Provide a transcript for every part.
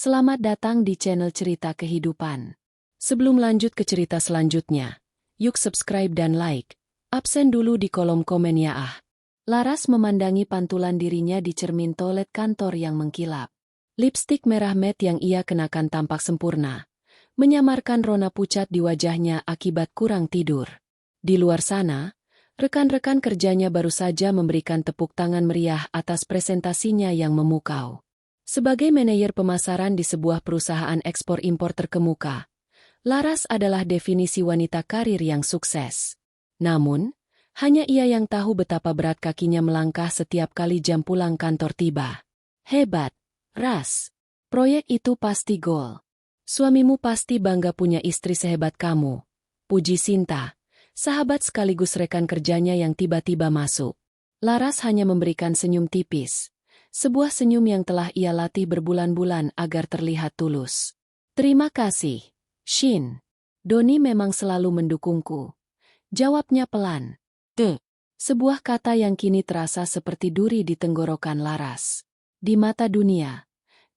Selamat datang di channel Cerita Kehidupan. Sebelum lanjut ke cerita selanjutnya, yuk subscribe dan like. Absen dulu di kolom komen ya ah. Laras memandangi pantulan dirinya di cermin toilet kantor yang mengkilap. Lipstik merah matte yang ia kenakan tampak sempurna, menyamarkan rona pucat di wajahnya akibat kurang tidur. Di luar sana, rekan-rekan kerjanya baru saja memberikan tepuk tangan meriah atas presentasinya yang memukau. Sebagai manajer pemasaran di sebuah perusahaan ekspor-impor terkemuka, Laras adalah definisi wanita karir yang sukses. Namun, hanya ia yang tahu betapa berat kakinya melangkah setiap kali jam pulang kantor tiba. Hebat, Ras. Proyek itu pasti gol. Suamimu pasti bangga punya istri sehebat kamu. Puji Sinta, sahabat sekaligus rekan kerjanya yang tiba-tiba masuk. Laras hanya memberikan senyum tipis. Sebuah senyum yang telah ia latih berbulan-bulan agar terlihat tulus. Terima kasih, Shin. Doni memang selalu mendukungku. Jawabnya pelan. Sebuah kata yang kini terasa seperti duri di tenggorokan Laras. Di mata dunia,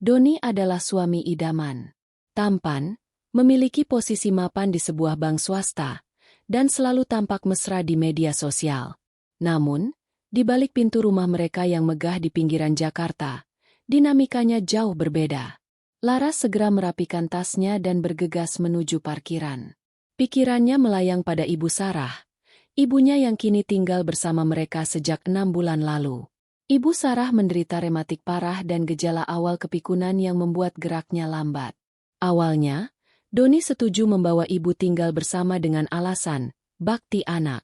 Doni adalah suami idaman. Tampan, memiliki posisi mapan di sebuah bank swasta, dan selalu tampak mesra di media sosial. Namun, di balik pintu rumah mereka yang megah di pinggiran Jakarta, dinamikanya jauh berbeda. Laras segera merapikan tasnya dan bergegas menuju parkiran. Pikirannya melayang pada Ibu Sarah, ibunya yang kini tinggal bersama mereka sejak 6 bulan lalu. Ibu Sarah menderita rematik parah dan gejala awal kepikunan yang membuat geraknya lambat. Awalnya, Doni setuju membawa ibu tinggal bersama dengan alasan bakti anak.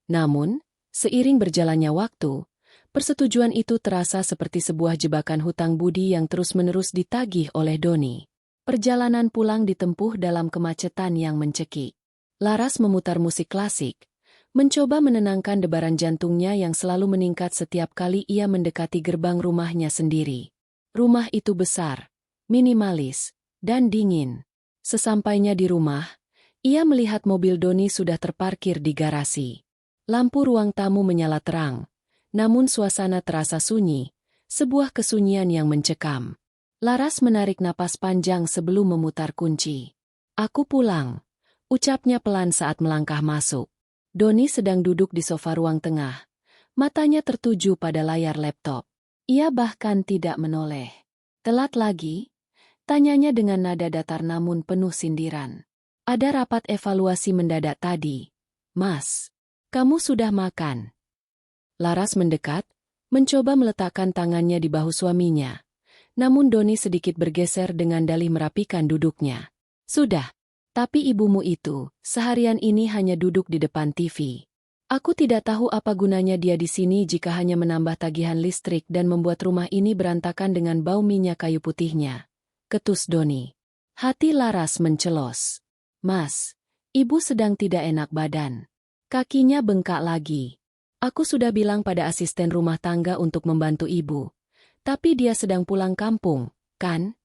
Namun, seiring berjalannya waktu, persetujuan itu terasa seperti sebuah jebakan hutang budi yang terus-menerus ditagih oleh Doni. Perjalanan pulang ditempuh dalam kemacetan yang mencekik. Laras memutar musik klasik, mencoba menenangkan debaran jantungnya yang selalu meningkat setiap kali ia mendekati gerbang rumahnya sendiri. Rumah itu besar, minimalis, dan dingin. Sesampainya di rumah, ia melihat mobil Doni sudah terparkir di garasi. Lampu ruang tamu menyala terang, namun suasana terasa sunyi, sebuah kesunyian yang mencekam. Laras menarik napas panjang sebelum memutar kunci. "Aku pulang," ucapnya pelan saat melangkah masuk. Doni sedang duduk di sofa ruang tengah, matanya tertuju pada layar laptop. Ia bahkan tidak menoleh. "Telat lagi?" tanyanya dengan nada datar namun penuh sindiran. "Ada rapat evaluasi mendadak tadi, Mas. Kamu sudah makan?" Laras mendekat, mencoba meletakkan tangannya di bahu suaminya. Namun Doni sedikit bergeser dengan dalih merapikan duduknya. "Sudah, tapi ibumu itu seharian ini hanya duduk di depan TV. Aku tidak tahu apa gunanya dia di sini jika hanya menambah tagihan listrik dan membuat rumah ini berantakan dengan bau minyak kayu putihnya," ketus Doni. Hati Laras mencelos. "Mas, ibu sedang tidak enak badan." Kakinya bengkak lagi. "Aku sudah bilang pada asisten rumah tangga untuk membantu ibu. Tapi dia sedang pulang kampung, kan?"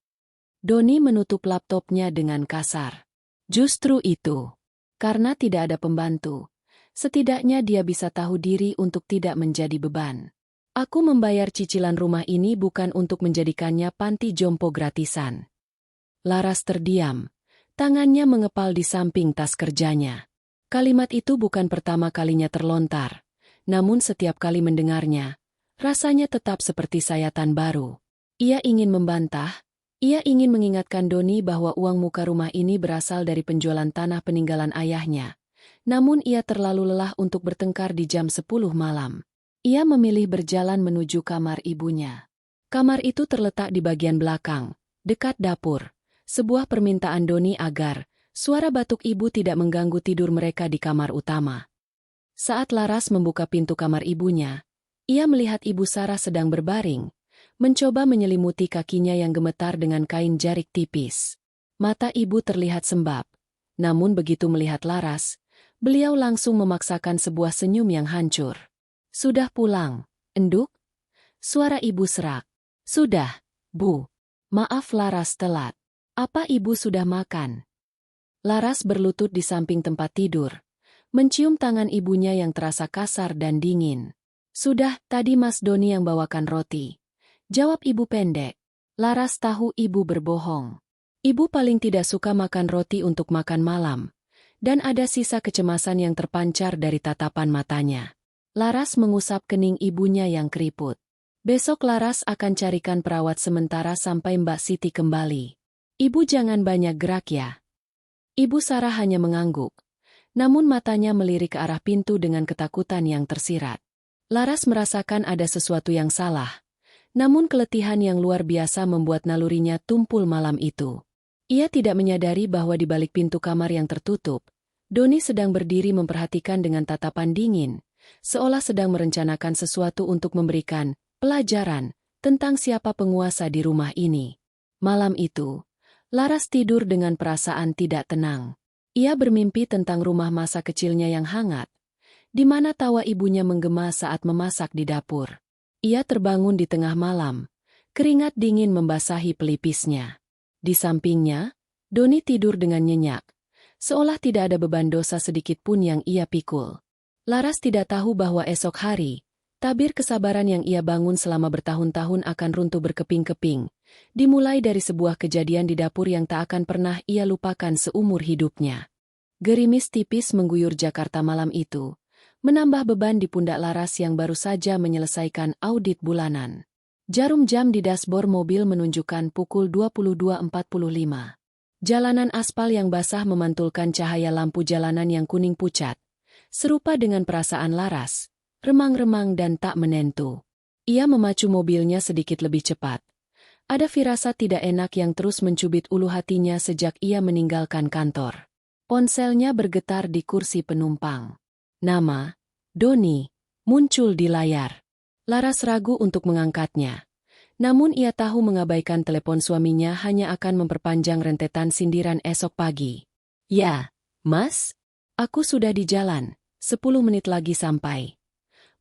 Doni menutup laptopnya dengan kasar. "Justru itu. Karena tidak ada pembantu, setidaknya dia bisa tahu diri untuk tidak menjadi beban. Aku membayar cicilan rumah ini bukan untuk menjadikannya panti jompo gratisan." Laras terdiam. Tangannya mengepal di samping tas kerjanya. Kalimat itu bukan pertama kalinya terlontar. Namun setiap kali mendengarnya, rasanya tetap seperti sayatan baru. Ia ingin membantah, ia ingin mengingatkan Doni bahwa uang muka rumah ini berasal dari penjualan tanah peninggalan ayahnya. Namun ia terlalu lelah untuk bertengkar di jam 10 malam. Ia memilih berjalan menuju kamar ibunya. Kamar itu terletak di bagian belakang, dekat dapur. Sebuah permintaan Doni agar suara batuk ibu tidak mengganggu tidur mereka di kamar utama. Saat Laras membuka pintu kamar ibunya, ia melihat Ibu Sarah sedang berbaring, mencoba menyelimuti kakinya yang gemetar dengan kain jarik tipis. Mata ibu terlihat sembab, namun begitu melihat Laras, beliau langsung memaksakan sebuah senyum yang hancur. "Sudah pulang, Enduk?" Suara ibu serak. "Sudah, Bu. Maaf Laras telat. Apa ibu sudah makan?" Laras berlutut di samping tempat tidur, mencium tangan ibunya yang terasa kasar dan dingin. "Sudah, tadi Mas Doni yang bawakan roti," jawab ibu pendek. Laras tahu ibu berbohong. Ibu paling tidak suka makan roti untuk makan malam, dan ada sisa kecemasan yang terpancar dari tatapan matanya. Laras mengusap kening ibunya yang keriput. Besok Laras akan carikan perawat sementara sampai Mbak Siti kembali. Ibu jangan banyak gerak ya. Ibu Sarah hanya mengangguk, namun matanya melirik ke arah pintu dengan ketakutan yang tersirat. Laras merasakan ada sesuatu yang salah, namun keletihan yang luar biasa membuat nalurinya tumpul malam itu. Ia tidak menyadari bahwa di balik pintu kamar yang tertutup, Doni sedang berdiri memperhatikan dengan tatapan dingin, seolah sedang merencanakan sesuatu untuk memberikan pelajaran tentang siapa penguasa di rumah ini. Malam itu, Laras tidur dengan perasaan tidak tenang. Ia bermimpi tentang rumah masa kecilnya yang hangat, di mana tawa ibunya menggema saat memasak di dapur. Ia terbangun di tengah malam, keringat dingin membasahi pelipisnya. Di sampingnya, Doni tidur dengan nyenyak, seolah tidak ada beban dosa sedikit pun yang ia pikul. Laras tidak tahu bahwa esok hari, tabir kesabaran yang ia bangun selama bertahun-tahun akan runtuh berkeping-keping, dimulai dari sebuah kejadian di dapur yang tak akan pernah ia lupakan seumur hidupnya. Gerimis tipis mengguyur Jakarta malam itu, menambah beban di pundak Laras yang baru saja menyelesaikan audit bulanan. Jarum jam di dashboard mobil menunjukkan pukul 22.45. Jalanan aspal yang basah memantulkan cahaya lampu jalanan yang kuning pucat, serupa dengan perasaan Laras, remang-remang dan tak menentu. Ia memacu mobilnya sedikit lebih cepat. Ada firasat tidak enak yang terus mencubit ulu hatinya sejak ia meninggalkan kantor. Ponselnya bergetar di kursi penumpang. Nama, Doni, muncul di layar. Laras ragu untuk mengangkatnya. Namun ia tahu mengabaikan telepon suaminya hanya akan memperpanjang rentetan sindiran esok pagi. Ya, Mas? Aku sudah di jalan, 10 menit lagi sampai.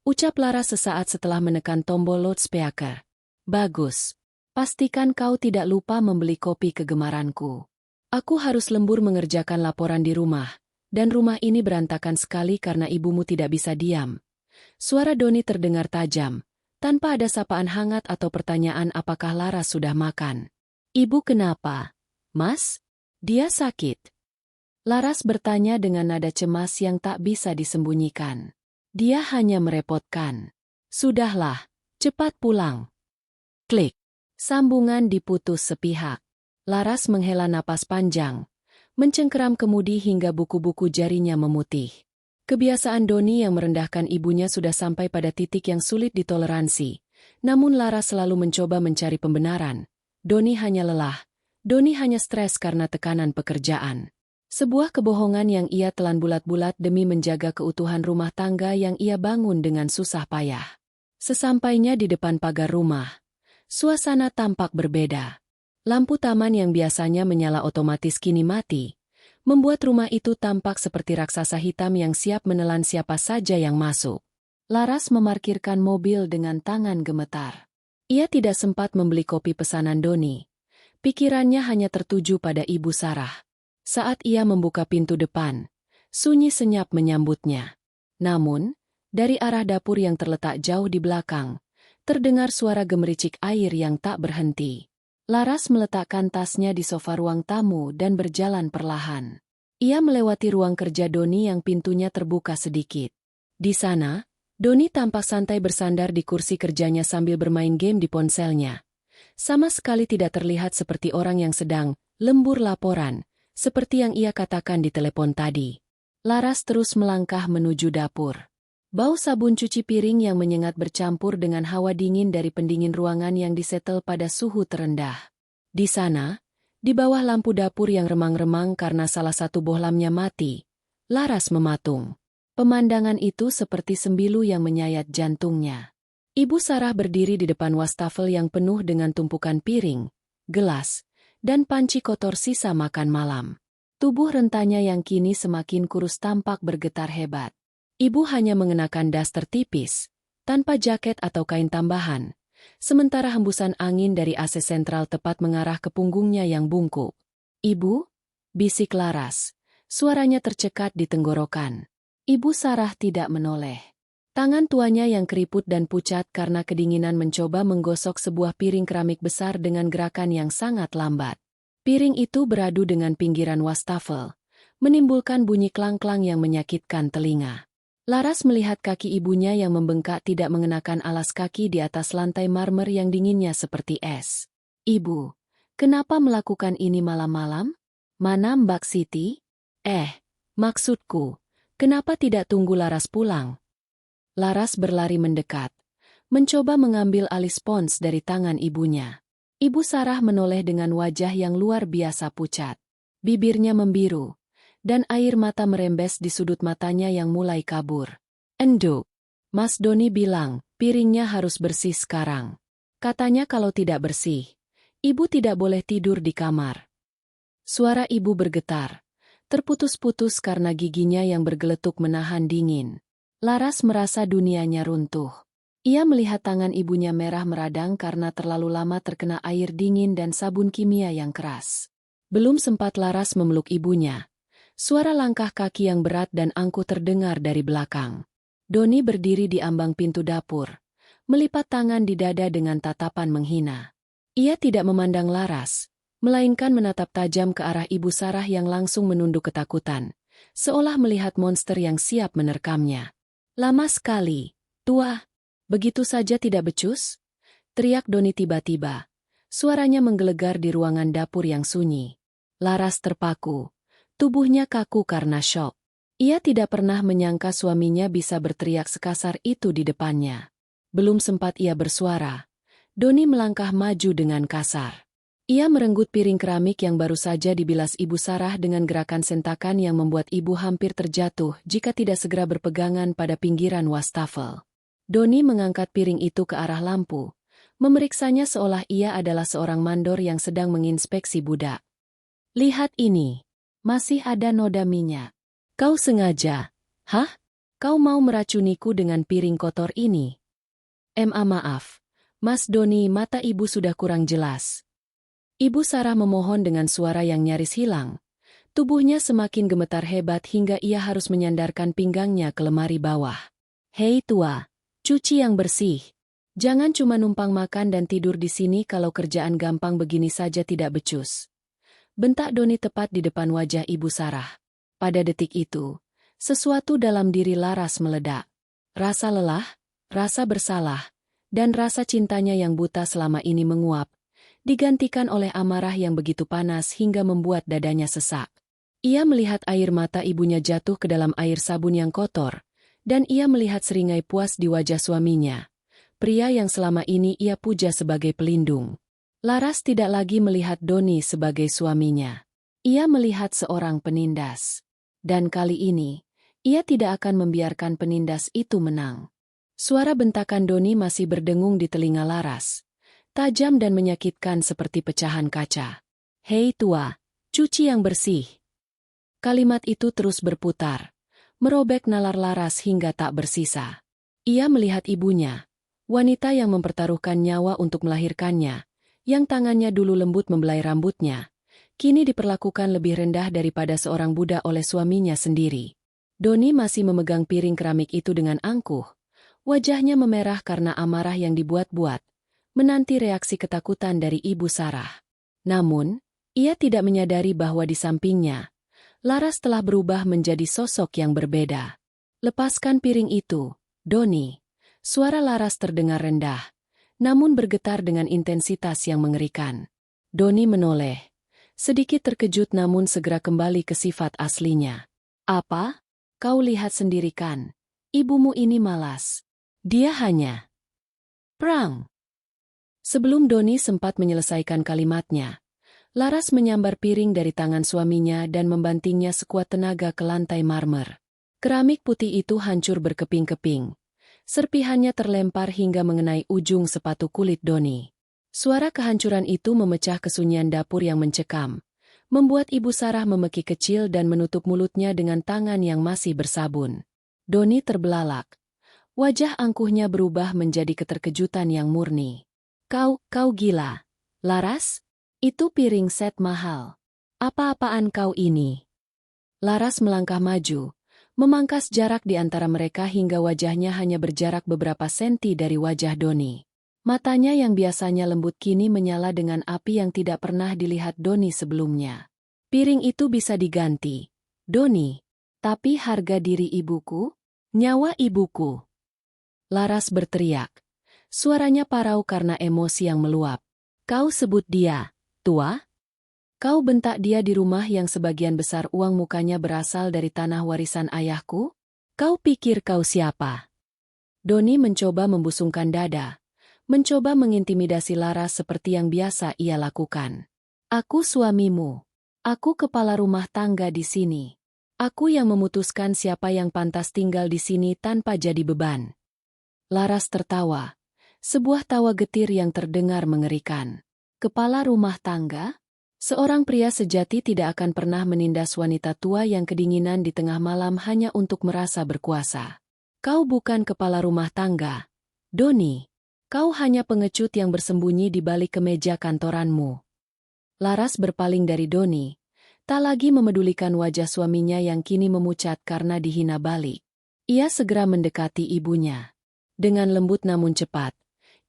Ucap Laras sesaat setelah menekan tombol loudspeaker. Bagus. Pastikan kau tidak lupa membeli kopi kegemaranku. Aku harus lembur mengerjakan laporan di rumah, dan rumah ini berantakan sekali karena ibumu tidak bisa diam. Suara Doni terdengar tajam, tanpa ada sapaan hangat atau pertanyaan apakah Laras sudah makan. Ibu kenapa? Mas? Dia sakit. Laras bertanya dengan nada cemas yang tak bisa disembunyikan. Dia hanya merepotkan. Sudahlah, cepat pulang. Klik. Sambungan diputus sepihak. Laras menghela napas panjang, mencengkeram kemudi hingga buku-buku jarinya memutih. Kebiasaan Doni yang merendahkan ibunya sudah sampai pada titik yang sulit ditoleransi. Namun Laras selalu mencoba mencari pembenaran. Doni hanya lelah. Doni hanya stres karena tekanan pekerjaan. Sebuah kebohongan yang ia telan bulat-bulat demi menjaga keutuhan rumah tangga yang ia bangun dengan susah payah. Sesampainya di depan pagar rumah, suasana tampak berbeda. Lampu taman yang biasanya menyala otomatis kini mati, membuat rumah itu tampak seperti raksasa hitam yang siap menelan siapa saja yang masuk. Laras memarkirkan mobil dengan tangan gemetar. Ia tidak sempat membeli kopi pesanan Doni. Pikirannya hanya tertuju pada Ibu Sarah. Saat ia membuka pintu depan, sunyi senyap menyambutnya. Namun, dari arah dapur yang terletak jauh di belakang, terdengar suara gemericik air yang tak berhenti. Laras meletakkan tasnya di sofa ruang tamu dan berjalan perlahan. Ia melewati ruang kerja Doni yang pintunya terbuka sedikit. Di sana, Doni tampak santai bersandar di kursi kerjanya sambil bermain game di ponselnya. Sama sekali tidak terlihat seperti orang yang sedang lembur laporan, seperti yang ia katakan di telepon tadi. Laras terus melangkah menuju dapur. Bau sabun cuci piring yang menyengat bercampur dengan hawa dingin dari pendingin ruangan yang disetel pada suhu terendah. Di sana, di bawah lampu dapur yang remang-remang karena salah satu bohlamnya mati, Laras mematung. Pemandangan itu seperti sembilu yang menyayat jantungnya. Ibu Sarah berdiri di depan wastafel yang penuh dengan tumpukan piring, gelas, dan panci kotor sisa makan malam. Tubuh rentanya yang kini semakin kurus tampak bergetar hebat. Ibu hanya mengenakan daster tipis, tanpa jaket atau kain tambahan, sementara hembusan angin dari AC sentral tepat mengarah ke punggungnya yang bungkuk. "Ibu?" bisik Laras. Suaranya tercekat di tenggorokan. Ibu Sarah tidak menoleh. Tangan tuanya yang keriput dan pucat karena kedinginan mencoba menggosok sebuah piring keramik besar dengan gerakan yang sangat lambat. Piring itu beradu dengan pinggiran wastafel, menimbulkan bunyi klang-klang yang menyakitkan telinga. Laras melihat kaki ibunya yang membengkak tidak mengenakan alas kaki di atas lantai marmer yang dinginnya seperti es. "Ibu, kenapa melakukan ini malam-malam? Mana Mbak Siti?" Maksudku, kenapa tidak tunggu Laras pulang?" Laras berlari mendekat, mencoba mengambil alih spons dari tangan ibunya. Ibu Sarah menoleh dengan wajah yang luar biasa pucat. Bibirnya membiru, dan air mata merembes di sudut matanya yang mulai kabur. "Endo, Mas Doni bilang, piringnya harus bersih sekarang. Katanya kalau tidak bersih, ibu tidak boleh tidur di kamar." Suara ibu bergetar, terputus-putus karena giginya yang bergeletuk menahan dingin. Laras merasa dunianya runtuh. Ia melihat tangan ibunya merah meradang karena terlalu lama terkena air dingin dan sabun kimia yang keras. Belum sempat Laras memeluk ibunya, suara langkah kaki yang berat dan angkuh terdengar dari belakang. Doni berdiri di ambang pintu dapur, melipat tangan di dada dengan tatapan menghina. Ia tidak memandang Laras, melainkan menatap tajam ke arah ibu Sarah yang langsung menunduk ketakutan, seolah melihat monster yang siap menerkamnya. "Lama sekali, tua. Begitu saja tidak becus?" teriak Doni tiba-tiba. Suaranya menggelegar di ruangan dapur yang sunyi. Laras terpaku. Tubuhnya kaku karena syok. Ia tidak pernah menyangka suaminya bisa berteriak sekasar itu di depannya. Belum sempat ia bersuara, Doni melangkah maju dengan kasar. Ia merenggut piring keramik yang baru saja dibilas Ibu Sarah dengan gerakan sentakan yang membuat ibu hampir terjatuh jika tidak segera berpegangan pada pinggiran wastafel. Doni mengangkat piring itu ke arah lampu, memeriksanya seolah ia adalah seorang mandor yang sedang menginspeksi budak. "Lihat ini, masih ada noda minyak. Kau sengaja? Hah? Kau mau meracuniku dengan piring kotor ini?" Maaf, Mas Doni, mata ibu sudah kurang jelas." Ibu Sarah memohon dengan suara yang nyaris hilang. Tubuhnya semakin gemetar hebat hingga ia harus menyandarkan pinggangnya ke lemari bawah. "Hei tua, cuci yang bersih. Jangan cuma numpang makan dan tidur di sini kalau kerjaan gampang begini saja tidak becus." Bentak Doni tepat di depan wajah Ibu Sarah. Pada detik itu, sesuatu dalam diri Laras meledak. Rasa lelah, rasa bersalah, dan rasa cintanya yang buta selama ini menguap, digantikan oleh amarah yang begitu panas hingga membuat dadanya sesak. Ia melihat air mata ibunya jatuh ke dalam air sabun yang kotor, dan ia melihat seringai puas di wajah suaminya, pria yang selama ini ia puja sebagai pelindung. Laras tidak lagi melihat Doni sebagai suaminya. Ia melihat seorang penindas. Dan kali ini, ia tidak akan membiarkan penindas itu menang. Suara bentakan Doni masih berdengung di telinga Laras, tajam dan menyakitkan seperti pecahan kaca. "Hei tua, cuci yang bersih." Kalimat itu terus berputar, merobek nalar Laras hingga tak bersisa. Ia melihat ibunya, wanita yang mempertaruhkan nyawa untuk melahirkannya, yang tangannya dulu lembut membelai rambutnya, kini diperlakukan lebih rendah daripada seorang budak oleh suaminya sendiri. Doni masih memegang piring keramik itu dengan angkuh, wajahnya memerah karena amarah yang dibuat-buat, menanti reaksi ketakutan dari Ibu Sarah. Namun, ia tidak menyadari bahwa di sampingnya, Laras telah berubah menjadi sosok yang berbeda. "Lepaskan piring itu, Doni." Suara Laras terdengar rendah, namun bergetar dengan intensitas yang mengerikan. Doni menoleh, sedikit terkejut namun segera kembali ke sifat aslinya. "Apa? Kau lihat sendiri kan? Ibumu ini malas. Dia hanya perang." Sebelum Doni sempat menyelesaikan kalimatnya, Laras menyambar piring dari tangan suaminya dan membantingnya sekuat tenaga ke lantai marmer. Keramik putih itu hancur berkeping-keping. Serpihannya terlempar hingga mengenai ujung sepatu kulit Doni. Suara kehancuran itu memecah kesunyian dapur yang mencekam, membuat Ibu Sarah memeki kecil dan menutup mulutnya dengan tangan yang masih bersabun. Doni terbelalak. Wajah angkuhnya berubah menjadi keterkejutan yang murni. Kau gila. Laras? Itu piring set mahal. Apa-apaan kau ini?" Laras melangkah maju, memangkas jarak di antara mereka hingga wajahnya hanya berjarak beberapa senti dari wajah Doni. Matanya yang biasanya lembut kini menyala dengan api yang tidak pernah dilihat Doni sebelumnya. Piring itu bisa diganti, Doni. Tapi harga diri ibuku? Nyawa ibuku. Laras berteriak. Suaranya parau karena emosi yang meluap. Kau sebut dia tua? Kau bentak dia di rumah yang sebagian besar uang mukanya berasal dari tanah warisan ayahku? Kau pikir kau siapa? Doni mencoba membusungkan dada. Mencoba mengintimidasi Laras seperti yang biasa ia lakukan. Aku suamimu. Aku kepala rumah tangga di sini. Aku yang memutuskan siapa yang pantas tinggal di sini tanpa jadi beban. Laras tertawa. Sebuah tawa getir yang terdengar mengerikan. Kepala rumah tangga? Seorang pria sejati tidak akan pernah menindas wanita tua yang kedinginan di tengah malam hanya untuk merasa berkuasa. Kau bukan kepala rumah tangga, Doni. Kau hanya pengecut yang bersembunyi di balik kemeja kantoranmu. Laras berpaling dari Doni. Tak lagi memedulikan wajah suaminya yang kini memucat karena dihina balik. Ia segera mendekati ibunya. Dengan lembut namun cepat,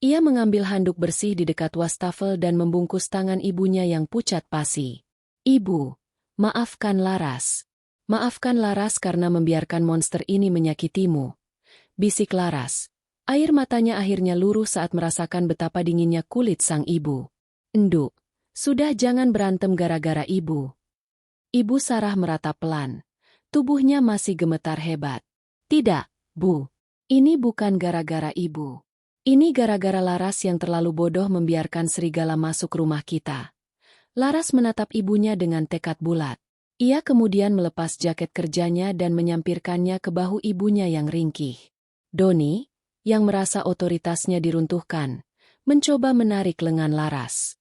ia mengambil handuk bersih di dekat wastafel dan membungkus tangan ibunya yang pucat pasi. Ibu, maafkan Laras. Maafkan Laras karena membiarkan monster ini menyakitimu. Bisik Laras. Air matanya akhirnya luruh saat merasakan betapa dinginnya kulit sang ibu. Enduk, sudah jangan berantem gara-gara ibu. Ibu Sarah meratap pelan. Tubuhnya masih gemetar hebat. Tidak, Bu. Ini bukan gara-gara ibu. Ini gara-gara Laras yang terlalu bodoh membiarkan serigala masuk rumah kita. Laras menatap ibunya dengan tekad bulat. Ia kemudian melepas jaket kerjanya dan menyampirkannya ke bahu ibunya yang ringkih. Doni, yang merasa otoritasnya diruntuhkan, mencoba menarik lengan Laras.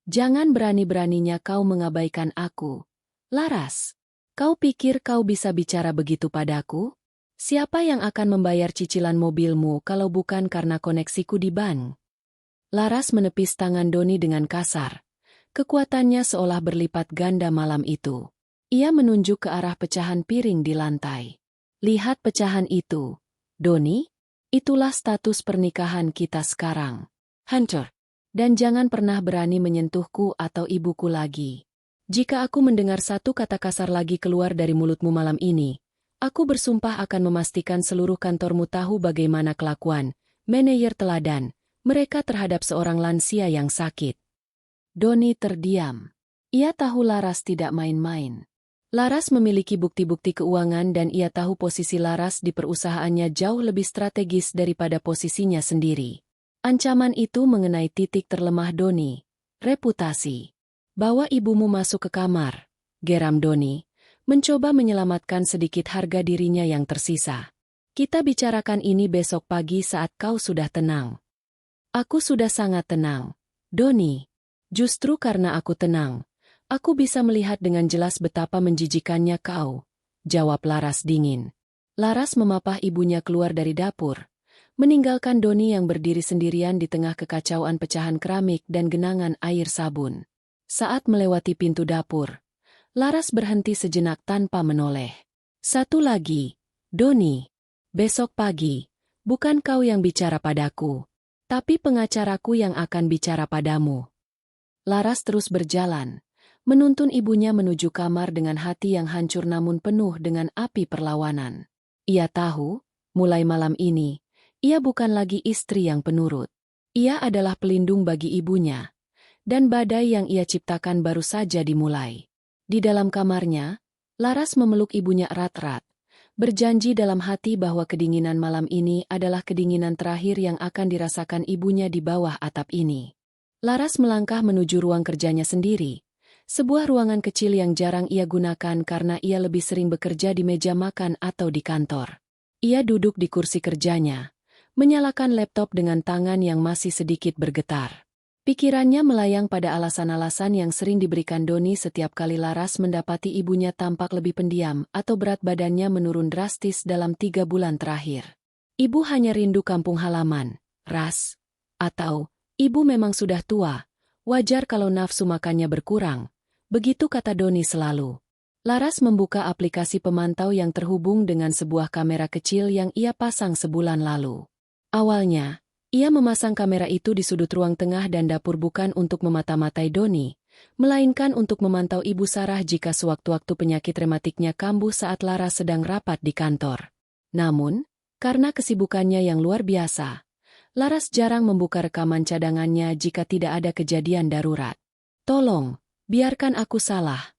Jangan berani-beraninya kau mengabaikan aku. Laras, kau pikir kau bisa bicara begitu padaku? Siapa yang akan membayar cicilan mobilmu kalau bukan karena koneksiku di bank? Laras menepis tangan Doni dengan kasar. Kekuatannya seolah berlipat ganda malam itu. Ia menunjuk ke arah pecahan piring di lantai. Lihat pecahan itu, Doni. Itulah status pernikahan kita sekarang. Hancur. Dan jangan pernah berani menyentuhku atau ibuku lagi. Jika aku mendengar satu kata kasar lagi keluar dari mulutmu malam ini, aku bersumpah akan memastikan seluruh kantormu tahu bagaimana kelakuan manajer teladan mereka terhadap seorang lansia yang sakit. Doni terdiam. Ia tahu Laras tidak main-main. Laras memiliki bukti-bukti keuangan dan ia tahu posisi Laras di perusahaannya jauh lebih strategis daripada posisinya sendiri. Ancaman itu mengenai titik terlemah Doni, reputasi. Bawa ibumu masuk ke kamar, geram Doni, mencoba menyelamatkan sedikit harga dirinya yang tersisa. Kita bicarakan ini besok pagi saat kau sudah tenang. Aku sudah sangat tenang, Doni. Justru karena aku tenang, aku bisa melihat dengan jelas betapa menjijikannya kau, jawab Laras dingin. Laras memapah ibunya keluar dari dapur, meninggalkan Doni yang berdiri sendirian di tengah kekacauan pecahan keramik dan genangan air sabun. Saat melewati pintu dapur, Laras berhenti sejenak tanpa menoleh. Satu lagi, Doni. Besok pagi, bukan kau yang bicara padaku, tapi pengacaraku yang akan bicara padamu. Laras terus berjalan, menuntun ibunya menuju kamar dengan hati yang hancur namun penuh dengan api perlawanan. Ia tahu, mulai malam ini, ia bukan lagi istri yang penurut. Ia adalah pelindung bagi ibunya. Dan badai yang ia ciptakan baru saja dimulai. Di dalam kamarnya, Laras memeluk ibunya erat-erat, berjanji dalam hati bahwa kedinginan malam ini adalah kedinginan terakhir yang akan dirasakan ibunya di bawah atap ini. Laras melangkah menuju ruang kerjanya sendiri, sebuah ruangan kecil yang jarang ia gunakan karena ia lebih sering bekerja di meja makan atau di kantor. Ia duduk di kursi kerjanya, menyalakan laptop dengan tangan yang masih sedikit bergetar. Pikirannya melayang pada alasan-alasan yang sering diberikan Doni setiap kali Laras mendapati ibunya tampak lebih pendiam atau berat badannya menurun drastis dalam 3 bulan terakhir. Ibu hanya rindu kampung halaman, Ras. Atau, ibu memang sudah tua, wajar kalau nafsu makannya berkurang. Begitu kata Doni selalu. Laras membuka aplikasi pemantau yang terhubung dengan sebuah kamera kecil yang ia pasang sebulan lalu. Awalnya, ia memasang kamera itu di sudut ruang tengah dan dapur bukan untuk memata-matai Doni, melainkan untuk memantau Ibu Sarah jika sewaktu-waktu penyakit rematiknya kambuh saat Laras sedang rapat di kantor. Namun, karena kesibukannya yang luar biasa, Laras jarang membuka rekaman cadangannya jika tidak ada kejadian darurat. "Tolong, biarkan aku salah,"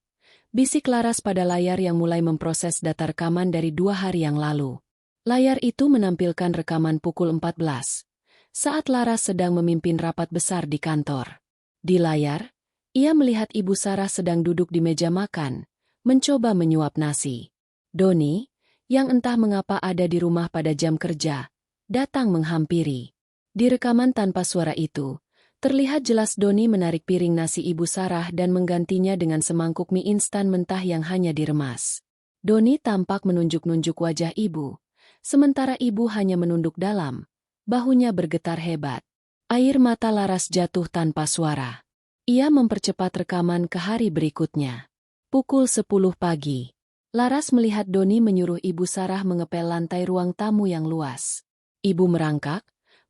bisik Laras pada layar yang mulai memproses data rekaman dari 2 hari yang lalu. Layar itu menampilkan rekaman pukul 14, saat Laras sedang memimpin rapat besar di kantor. Di layar, ia melihat Ibu Sarah sedang duduk di meja makan, mencoba menyuap nasi. Doni, yang entah mengapa ada di rumah pada jam kerja, datang menghampiri. Di rekaman tanpa suara itu, terlihat jelas Doni menarik piring nasi Ibu Sarah dan menggantinya dengan semangkuk mie instan mentah yang hanya diremas. Doni tampak menunjuk-nunjuk wajah ibu, sementara ibu hanya menunduk dalam, bahunya bergetar hebat. Air mata Laras jatuh tanpa suara. Ia mempercepat rekaman ke hari berikutnya. Pukul 10 pagi. Laras melihat Doni menyuruh Ibu Sarah mengepel lantai ruang tamu yang luas. Ibu merangkak,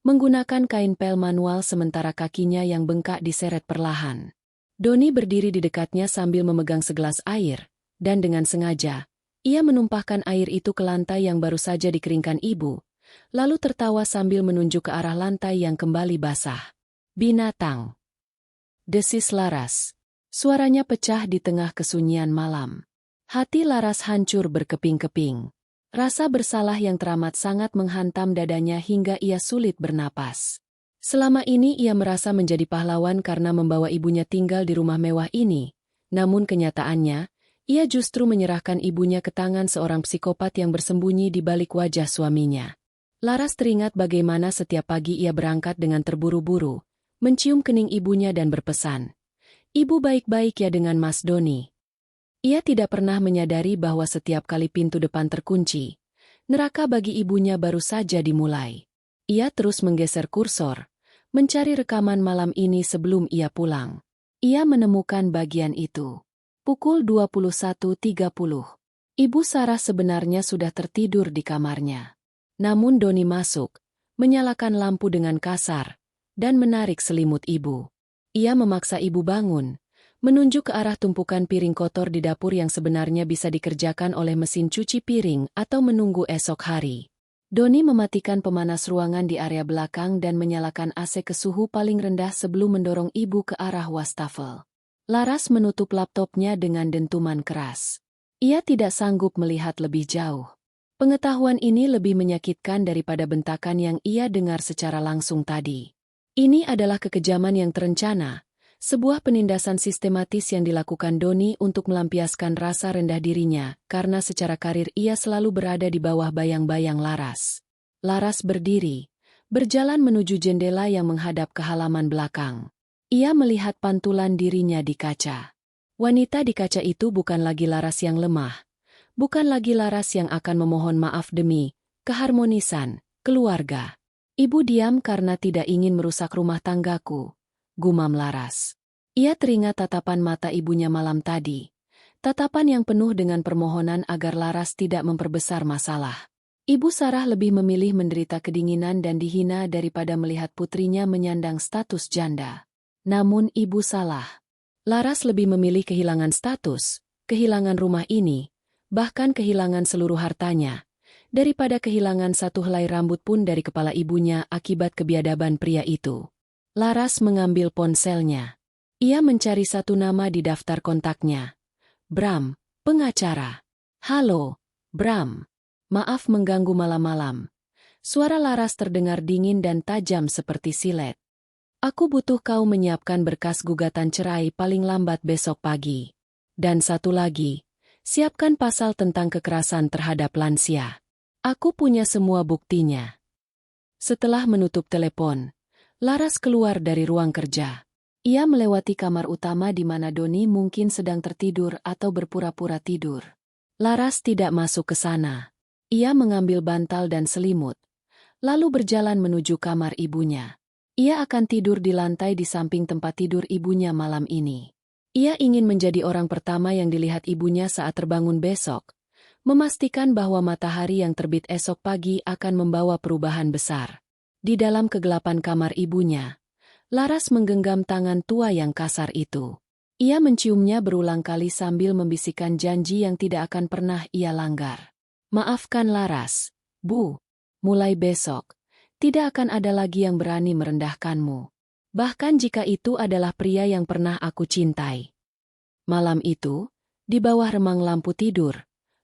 menggunakan kain pel manual sementara kakinya yang bengkak diseret perlahan. Doni berdiri di dekatnya sambil memegang segelas air, dan dengan sengaja, ia menumpahkan air itu ke lantai yang baru saja dikeringkan ibu, lalu tertawa sambil menunjuk ke arah lantai yang kembali basah. "Binatang!" desis Laras. Suaranya pecah di tengah kesunyian malam. Hati Laras hancur berkeping-keping. Rasa bersalah yang teramat sangat menghantam dadanya hingga ia sulit bernapas. Selama ini ia merasa menjadi pahlawan karena membawa ibunya tinggal di rumah mewah ini, namun kenyataannya, ia justru menyerahkan ibunya ke tangan seorang psikopat yang bersembunyi di balik wajah suaminya. Laras teringat bagaimana setiap pagi ia berangkat dengan terburu-buru, mencium kening ibunya dan berpesan, "Ibu baik-baik ya dengan Mas Doni." Ia tidak pernah menyadari bahwa setiap kali pintu depan terkunci, neraka bagi ibunya baru saja dimulai. Ia terus menggeser kursor, mencari rekaman malam ini sebelum ia pulang. Ia menemukan bagian itu. Pukul 21.30. Ibu Sarah sebenarnya sudah tertidur di kamarnya. Namun Doni masuk, menyalakan lampu dengan kasar, dan menarik selimut ibu. Ia memaksa ibu bangun, menunjuk ke arah tumpukan piring kotor di dapur yang sebenarnya bisa dikerjakan oleh mesin cuci piring atau menunggu esok hari. Doni mematikan pemanas ruangan di area belakang dan menyalakan AC ke suhu paling rendah sebelum mendorong ibu ke arah wastafel. Laras menutup laptopnya dengan dentuman keras. Ia tidak sanggup melihat lebih jauh. Pengetahuan ini lebih menyakitkan daripada bentakan yang ia dengar secara langsung tadi. Ini adalah kekejaman yang terencana, sebuah penindasan sistematis yang dilakukan Doni untuk melampiaskan rasa rendah dirinya, karena secara karir ia selalu berada di bawah bayang-bayang Laras. Laras berdiri, berjalan menuju jendela yang menghadap ke halaman belakang. Ia melihat pantulan dirinya di kaca. Wanita di kaca itu bukan lagi Laras yang lemah, bukan lagi Laras yang akan memohon maaf demi keharmonisan keluarga. "Ibu diam karena tidak ingin merusak rumah tanggaku," gumam Laras. Ia teringat tatapan mata ibunya malam tadi. Tatapan yang penuh dengan permohonan agar Laras tidak memperbesar masalah. Ibu Sarah lebih memilih menderita kedinginan dan dihina daripada melihat putrinya menyandang status janda. Namun ibu salah. Laras lebih memilih kehilangan status, kehilangan rumah ini, bahkan kehilangan seluruh hartanya, daripada kehilangan satu helai rambut pun dari kepala ibunya akibat kebiadaban pria itu. Laras mengambil ponselnya. Ia mencari satu nama di daftar kontaknya. Bram, pengacara. "Halo, Bram. Maaf mengganggu malam-malam." Suara Laras terdengar dingin dan tajam seperti silet. "Aku butuh kau menyiapkan berkas gugatan cerai paling lambat besok pagi. Dan satu lagi, siapkan pasal tentang kekerasan terhadap lansia. Aku punya semua buktinya." Setelah menutup telepon, Laras keluar dari ruang kerja. Ia melewati kamar utama di mana Doni mungkin sedang tertidur atau berpura-pura tidur. Laras tidak masuk ke sana. Ia mengambil bantal dan selimut, lalu berjalan menuju kamar ibunya. Ia akan tidur di lantai di samping tempat tidur ibunya malam ini. Ia ingin menjadi orang pertama yang dilihat ibunya saat terbangun besok, memastikan bahwa matahari yang terbit esok pagi akan membawa perubahan besar. Di dalam kegelapan kamar ibunya, Laras menggenggam tangan tua yang kasar itu. Ia menciumnya berulang kali sambil membisikkan janji yang tidak akan pernah ia langgar. Maafkan Laras, Bu. Mulai besok, tidak akan ada lagi yang berani merendahkanmu. Bahkan jika itu adalah pria yang pernah aku cintai. Malam itu, di bawah remang lampu tidur,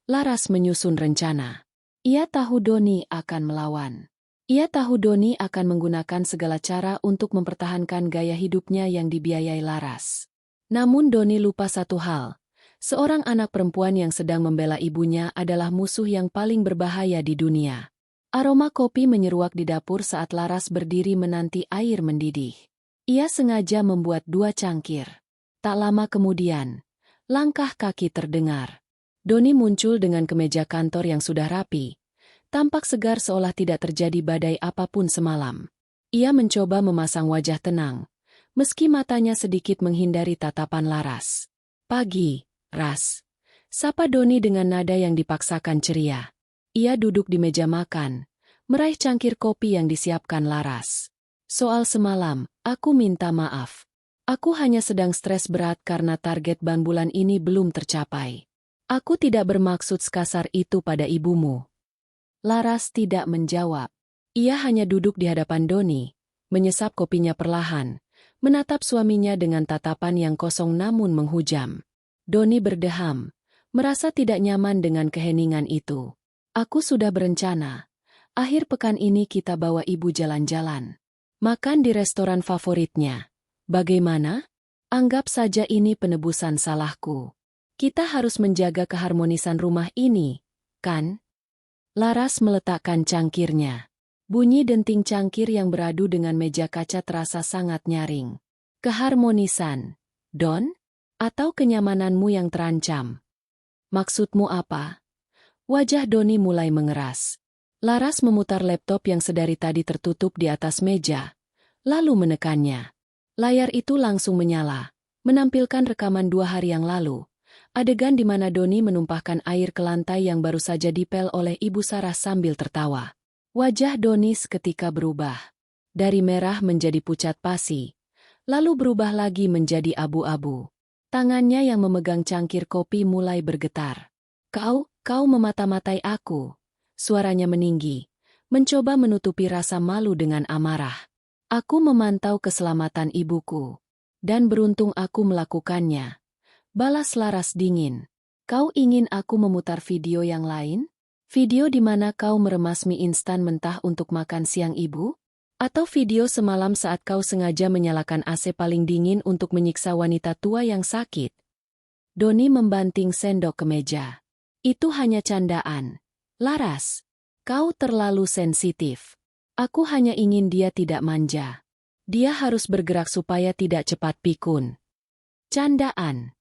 Laras menyusun rencana. Ia tahu Doni akan melawan. Ia tahu Doni akan menggunakan segala cara untuk mempertahankan gaya hidupnya yang dibiayai Laras. Namun Doni lupa satu hal. Seorang anak perempuan yang sedang membela ibunya adalah musuh yang paling berbahaya di dunia. Aroma kopi menyeruak di dapur saat Laras berdiri menanti air mendidih. Ia sengaja membuat 2 cangkir. Tak lama kemudian, langkah kaki terdengar. Doni muncul dengan kemeja kantor yang sudah rapi. Tampak segar seolah tidak terjadi badai apapun semalam. Ia mencoba memasang wajah tenang, meski matanya sedikit menghindari tatapan Laras. Pagi, Ras. Sapa Doni dengan nada yang dipaksakan ceria. Ia duduk di meja makan, meraih cangkir kopi yang disiapkan Laras. Soal semalam, aku minta maaf. Aku hanya sedang stres berat karena target ban bulan ini belum tercapai. Aku tidak bermaksud sekasar itu pada ibumu. Laras tidak menjawab. Ia hanya duduk di hadapan Doni, menyesap kopinya perlahan, menatap suaminya dengan tatapan yang kosong namun menghujam. Doni berdeham, merasa tidak nyaman dengan keheningan itu. Aku sudah berencana. Akhir pekan ini kita bawa ibu jalan-jalan. Makan di restoran favoritnya. Bagaimana? Anggap saja ini penebusan salahku. Kita harus menjaga keharmonisan rumah ini, kan? Laras meletakkan cangkirnya. Bunyi denting cangkir yang beradu dengan meja kaca terasa sangat nyaring. Keharmonisan, Don? Atau kenyamananmu yang terancam? Maksudmu apa? Wajah Doni mulai mengeras. Laras memutar laptop yang sedari tadi tertutup di atas meja, lalu menekannya. Layar itu langsung menyala, menampilkan rekaman 2 hari yang lalu. Adegan di mana Doni menumpahkan air ke lantai yang baru saja dipel oleh Ibu Sarah sambil tertawa. Wajah Doni seketika berubah. Dari merah menjadi pucat pasi, lalu berubah lagi menjadi abu-abu. Tangannya yang memegang cangkir kopi mulai bergetar. Kau memata-matai aku. Suaranya meninggi, mencoba menutupi rasa malu dengan amarah. Aku memantau keselamatan ibuku. Dan beruntung aku melakukannya. Balas Laras dingin. Kau ingin aku memutar video yang lain? Video di mana kau meremas mie instan mentah untuk makan siang ibu? Atau video semalam saat kau sengaja menyalakan AC paling dingin untuk menyiksa wanita tua yang sakit? Doni membanting sendok ke meja. Itu hanya candaan. Laras, kau terlalu sensitif. Aku hanya ingin dia tidak manja. Dia harus bergerak supaya tidak cepat pikun. Candaan.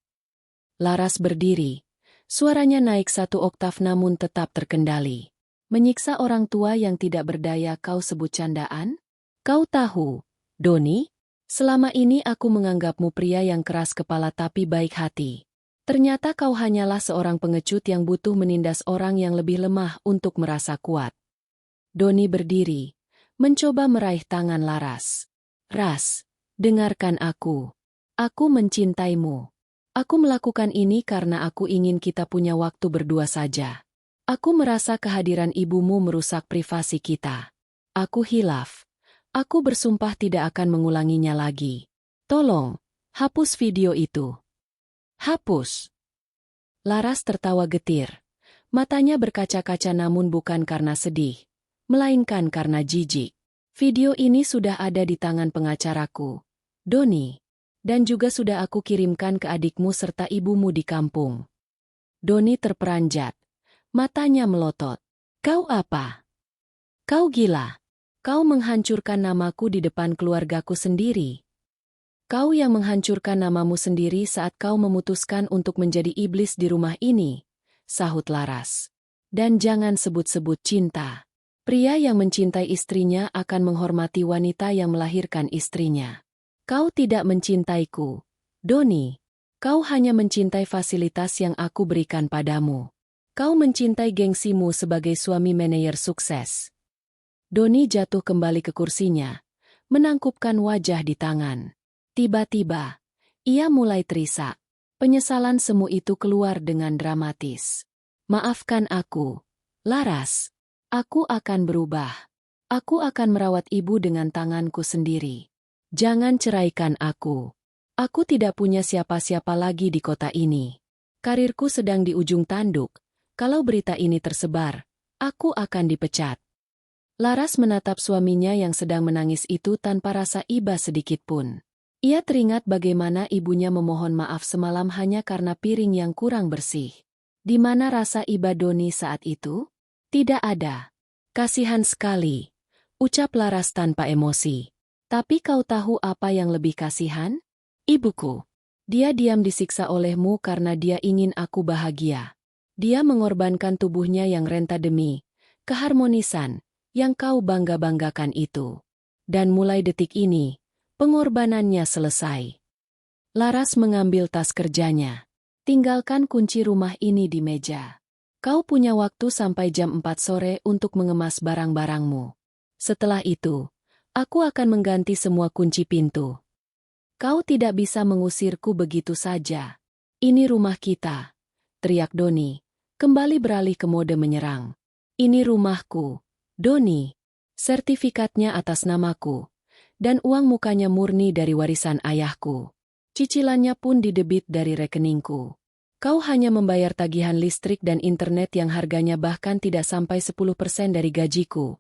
Laras berdiri. Suaranya naik 1 oktav namun tetap terkendali. Menyiksa orang tua yang tidak berdaya kau sebut candaan? Kau tahu, Doni, selama ini aku menganggapmu pria yang keras kepala tapi baik hati. Ternyata kau hanyalah seorang pengecut yang butuh menindas orang yang lebih lemah untuk merasa kuat. Doni berdiri, mencoba meraih tangan Laras. Ras, dengarkan aku. Aku mencintaimu. Aku melakukan ini karena aku ingin kita punya waktu berdua saja. Aku merasa kehadiran ibumu merusak privasi kita. Aku hilaf. Aku bersumpah tidak akan mengulanginya lagi. Tolong, hapus video itu. Hapus. Laras tertawa getir. Matanya berkaca-kaca namun bukan karena sedih, melainkan karena jijik. Video ini sudah ada di tangan pengacaraku, Doni. Dan juga sudah aku kirimkan ke adikmu serta ibumu di kampung. Doni terperanjat. Matanya melotot. Kau apa? Kau gila. Kau menghancurkan namaku di depan keluargaku sendiri. Kau yang menghancurkan namamu sendiri saat kau memutuskan untuk menjadi iblis di rumah ini, sahut Laras. Dan jangan sebut-sebut cinta. Pria yang mencintai istrinya akan menghormati wanita yang melahirkan istrinya. Kau tidak mencintaiku, Doni. Kau hanya mencintai fasilitas yang aku berikan padamu. Kau mencintai gengsimu sebagai suami manajer sukses. Doni jatuh kembali ke kursinya, menangkupkan wajah di tangan. Tiba-tiba, ia mulai terisak. Penyesalan semu itu keluar dengan dramatis. Maafkan aku, Laras. Aku akan berubah. Aku akan merawat ibu dengan tanganku sendiri. Jangan ceraikan aku. Aku tidak punya siapa-siapa lagi di kota ini. Karirku sedang di ujung tanduk. Kalau berita ini tersebar, aku akan dipecat. Laras menatap suaminya yang sedang menangis itu tanpa rasa iba sedikit pun. Ia teringat bagaimana ibunya memohon maaf semalam hanya karena piring yang kurang bersih. Di mana rasa iba Doni saat itu? Tidak ada. Kasihan sekali, ucap Laras tanpa emosi. Tapi kau tahu apa yang lebih kasihan? Ibuku. Dia diam disiksa olehmu karena dia ingin aku bahagia. Dia mengorbankan tubuhnya yang renta demi keharmonisan yang kau bangga-banggakan itu. Dan mulai detik ini, pengorbanannya selesai. Laras mengambil tas kerjanya. Tinggalkan kunci rumah ini di meja. Kau punya waktu sampai jam 4 sore untuk mengemas barang-barangmu. Setelah itu, aku akan mengganti semua kunci pintu. Kau tidak bisa mengusirku begitu saja. Ini rumah kita, teriak Doni, kembali beralih ke mode menyerang. Ini rumahku, Doni. Sertifikatnya atas namaku. Dan uang mukanya murni dari warisan ayahku. Cicilannya pun didebit dari rekeningku. Kau hanya membayar tagihan listrik dan internet yang harganya bahkan tidak sampai 10% dari gajiku.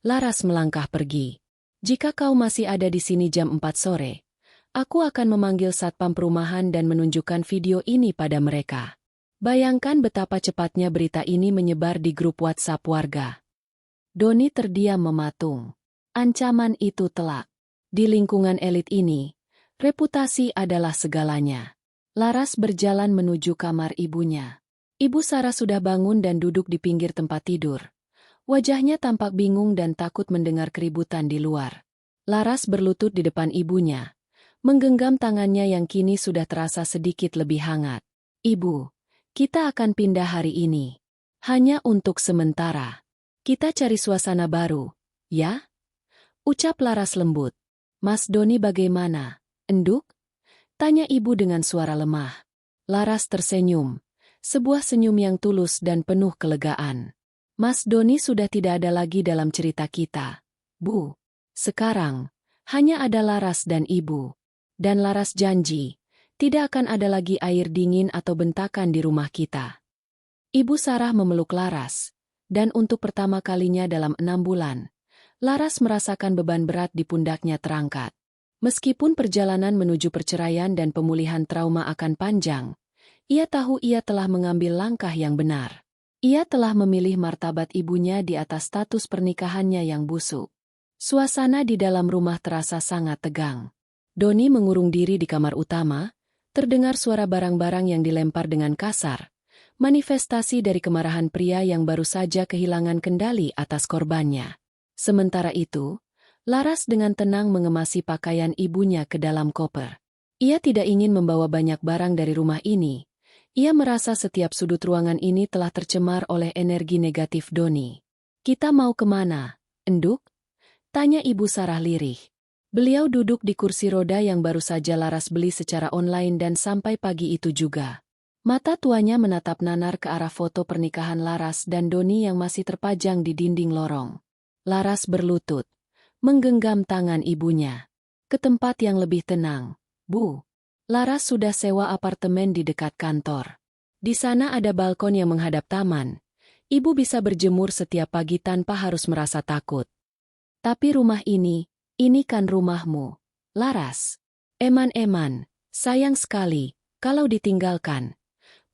Laras melangkah pergi. Jika kau masih ada di sini jam 4 sore, aku akan memanggil satpam perumahan dan menunjukkan video ini pada mereka. Bayangkan betapa cepatnya berita ini menyebar di grup WhatsApp warga. Doni terdiam mematung. Ancaman itu telak. Di lingkungan elit ini, reputasi adalah segalanya. Laras berjalan menuju kamar ibunya. Ibu Sarah sudah bangun dan duduk di pinggir tempat tidur. Wajahnya tampak bingung dan takut mendengar keributan di luar. Laras berlutut di depan ibunya, menggenggam tangannya yang kini sudah terasa sedikit lebih hangat. Ibu, kita akan pindah hari ini. Hanya untuk sementara. Kita cari suasana baru, ya? Ucap Laras lembut. Mas Doni bagaimana? Enduk? Tanya ibu dengan suara lemah. Laras tersenyum. Sebuah senyum yang tulus dan penuh kelegaan. Mas Doni sudah tidak ada lagi dalam cerita kita. Bu. Sekarang, hanya ada Laras dan ibu. Dan Laras janji, tidak akan ada lagi air dingin atau bentakan di rumah kita. Ibu Sarah memeluk Laras. Dan untuk pertama kalinya dalam 6 bulan, Laras merasakan beban berat di pundaknya terangkat. Meskipun perjalanan menuju perceraian dan pemulihan trauma akan panjang, ia tahu ia telah mengambil langkah yang benar. Ia telah memilih martabat ibunya di atas status pernikahannya yang busuk. Suasana di dalam rumah terasa sangat tegang. Doni mengurung diri di kamar utama, terdengar suara barang-barang yang dilempar dengan kasar, manifestasi dari kemarahan pria yang baru saja kehilangan kendali atas korbannya. Sementara itu, Laras dengan tenang mengemasi pakaian ibunya ke dalam koper. Ia tidak ingin membawa banyak barang dari rumah ini. Ia merasa setiap sudut ruangan ini telah tercemar oleh energi negatif Doni. Kita mau kemana, Enduk? Tanya Ibu Sarah lirih. Beliau duduk di kursi roda yang baru saja Laras beli secara online dan sampai pagi itu juga. Mata tuanya menatap nanar ke arah foto pernikahan Laras dan Doni yang masih terpajang di dinding lorong. Laras berlutut, menggenggam tangan ibunya. Ke tempat yang lebih tenang, Bu. Laras sudah sewa apartemen di dekat kantor. Di sana ada balkon yang menghadap taman. Ibu bisa berjemur setiap pagi tanpa harus merasa takut. Tapi rumah ini kan rumahmu, Laras. Eman-eman, sayang sekali, kalau ditinggalkan.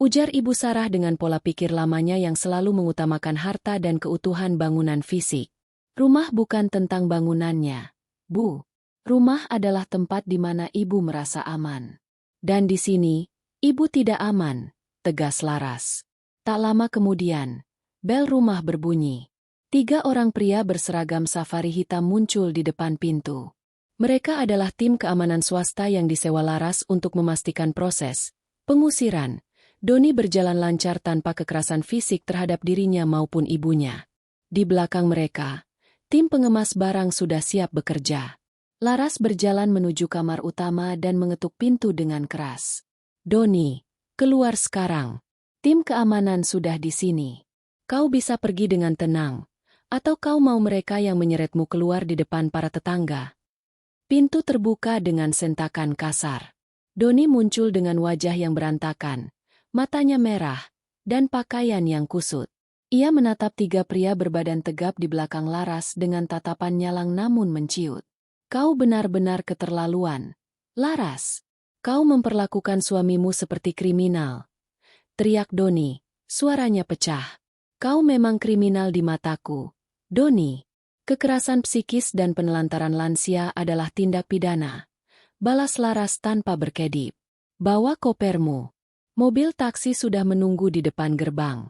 Ujar Ibu Sarah dengan pola pikir lamanya yang selalu mengutamakan harta dan keutuhan bangunan fisik. Rumah bukan tentang bangunannya, Bu. Rumah adalah tempat di mana ibu merasa aman. Dan di sini, ibu tidak aman, tegas Laras. Tak lama kemudian, bel rumah berbunyi. 3 orang pria berseragam safari hitam muncul di depan pintu. Mereka adalah tim keamanan swasta yang disewa Laras untuk memastikan proses Pengusiran. Doni berjalan lancar tanpa kekerasan fisik terhadap dirinya maupun ibunya. Di belakang mereka, tim pengemas barang sudah siap bekerja. Laras berjalan menuju kamar utama dan mengetuk pintu dengan keras. Doni, keluar sekarang. Tim keamanan sudah di sini. Kau bisa pergi dengan tenang. Atau kau mau mereka yang menyeretmu keluar di depan para tetangga? Pintu terbuka dengan sentakan kasar. Doni muncul dengan wajah yang berantakan, matanya merah, dan pakaian yang kusut. Ia menatap tiga pria berbadan tegap di belakang Laras dengan tatapan nyalang namun menciut. Kau benar-benar keterlaluan. Laras, kau memperlakukan suamimu seperti kriminal. Teriak Doni, suaranya pecah. Kau memang kriminal di mataku. Doni, kekerasan psikis dan penelantaran lansia adalah tindak pidana. Balas Laras tanpa berkedip. Bawa kopermu. Mobil taksi sudah menunggu di depan gerbang.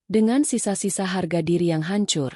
Dengan sisa-sisa harga diri yang hancur,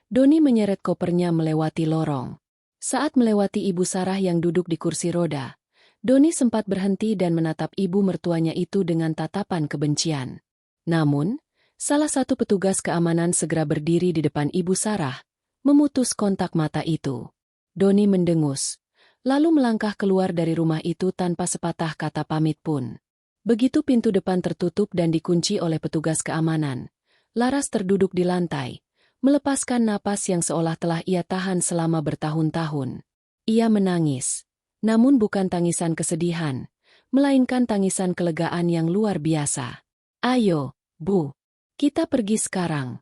Doni menyeret kopernya melewati lorong. Saat melewati Ibu Sarah yang duduk di kursi roda, Doni sempat berhenti dan menatap ibu mertuanya itu dengan tatapan kebencian. Namun, salah satu petugas keamanan segera berdiri di depan Ibu Sarah, memutus kontak mata itu. Doni mendengus, lalu melangkah keluar dari rumah itu tanpa sepatah kata pamit pun. Begitu pintu depan tertutup dan dikunci oleh petugas keamanan, Laras terduduk di lantai, melepaskan napas yang seolah telah ia tahan selama bertahun-tahun. Ia menangis, namun bukan tangisan kesedihan, melainkan tangisan kelegaan yang luar biasa. Ayo, Bu, kita pergi sekarang.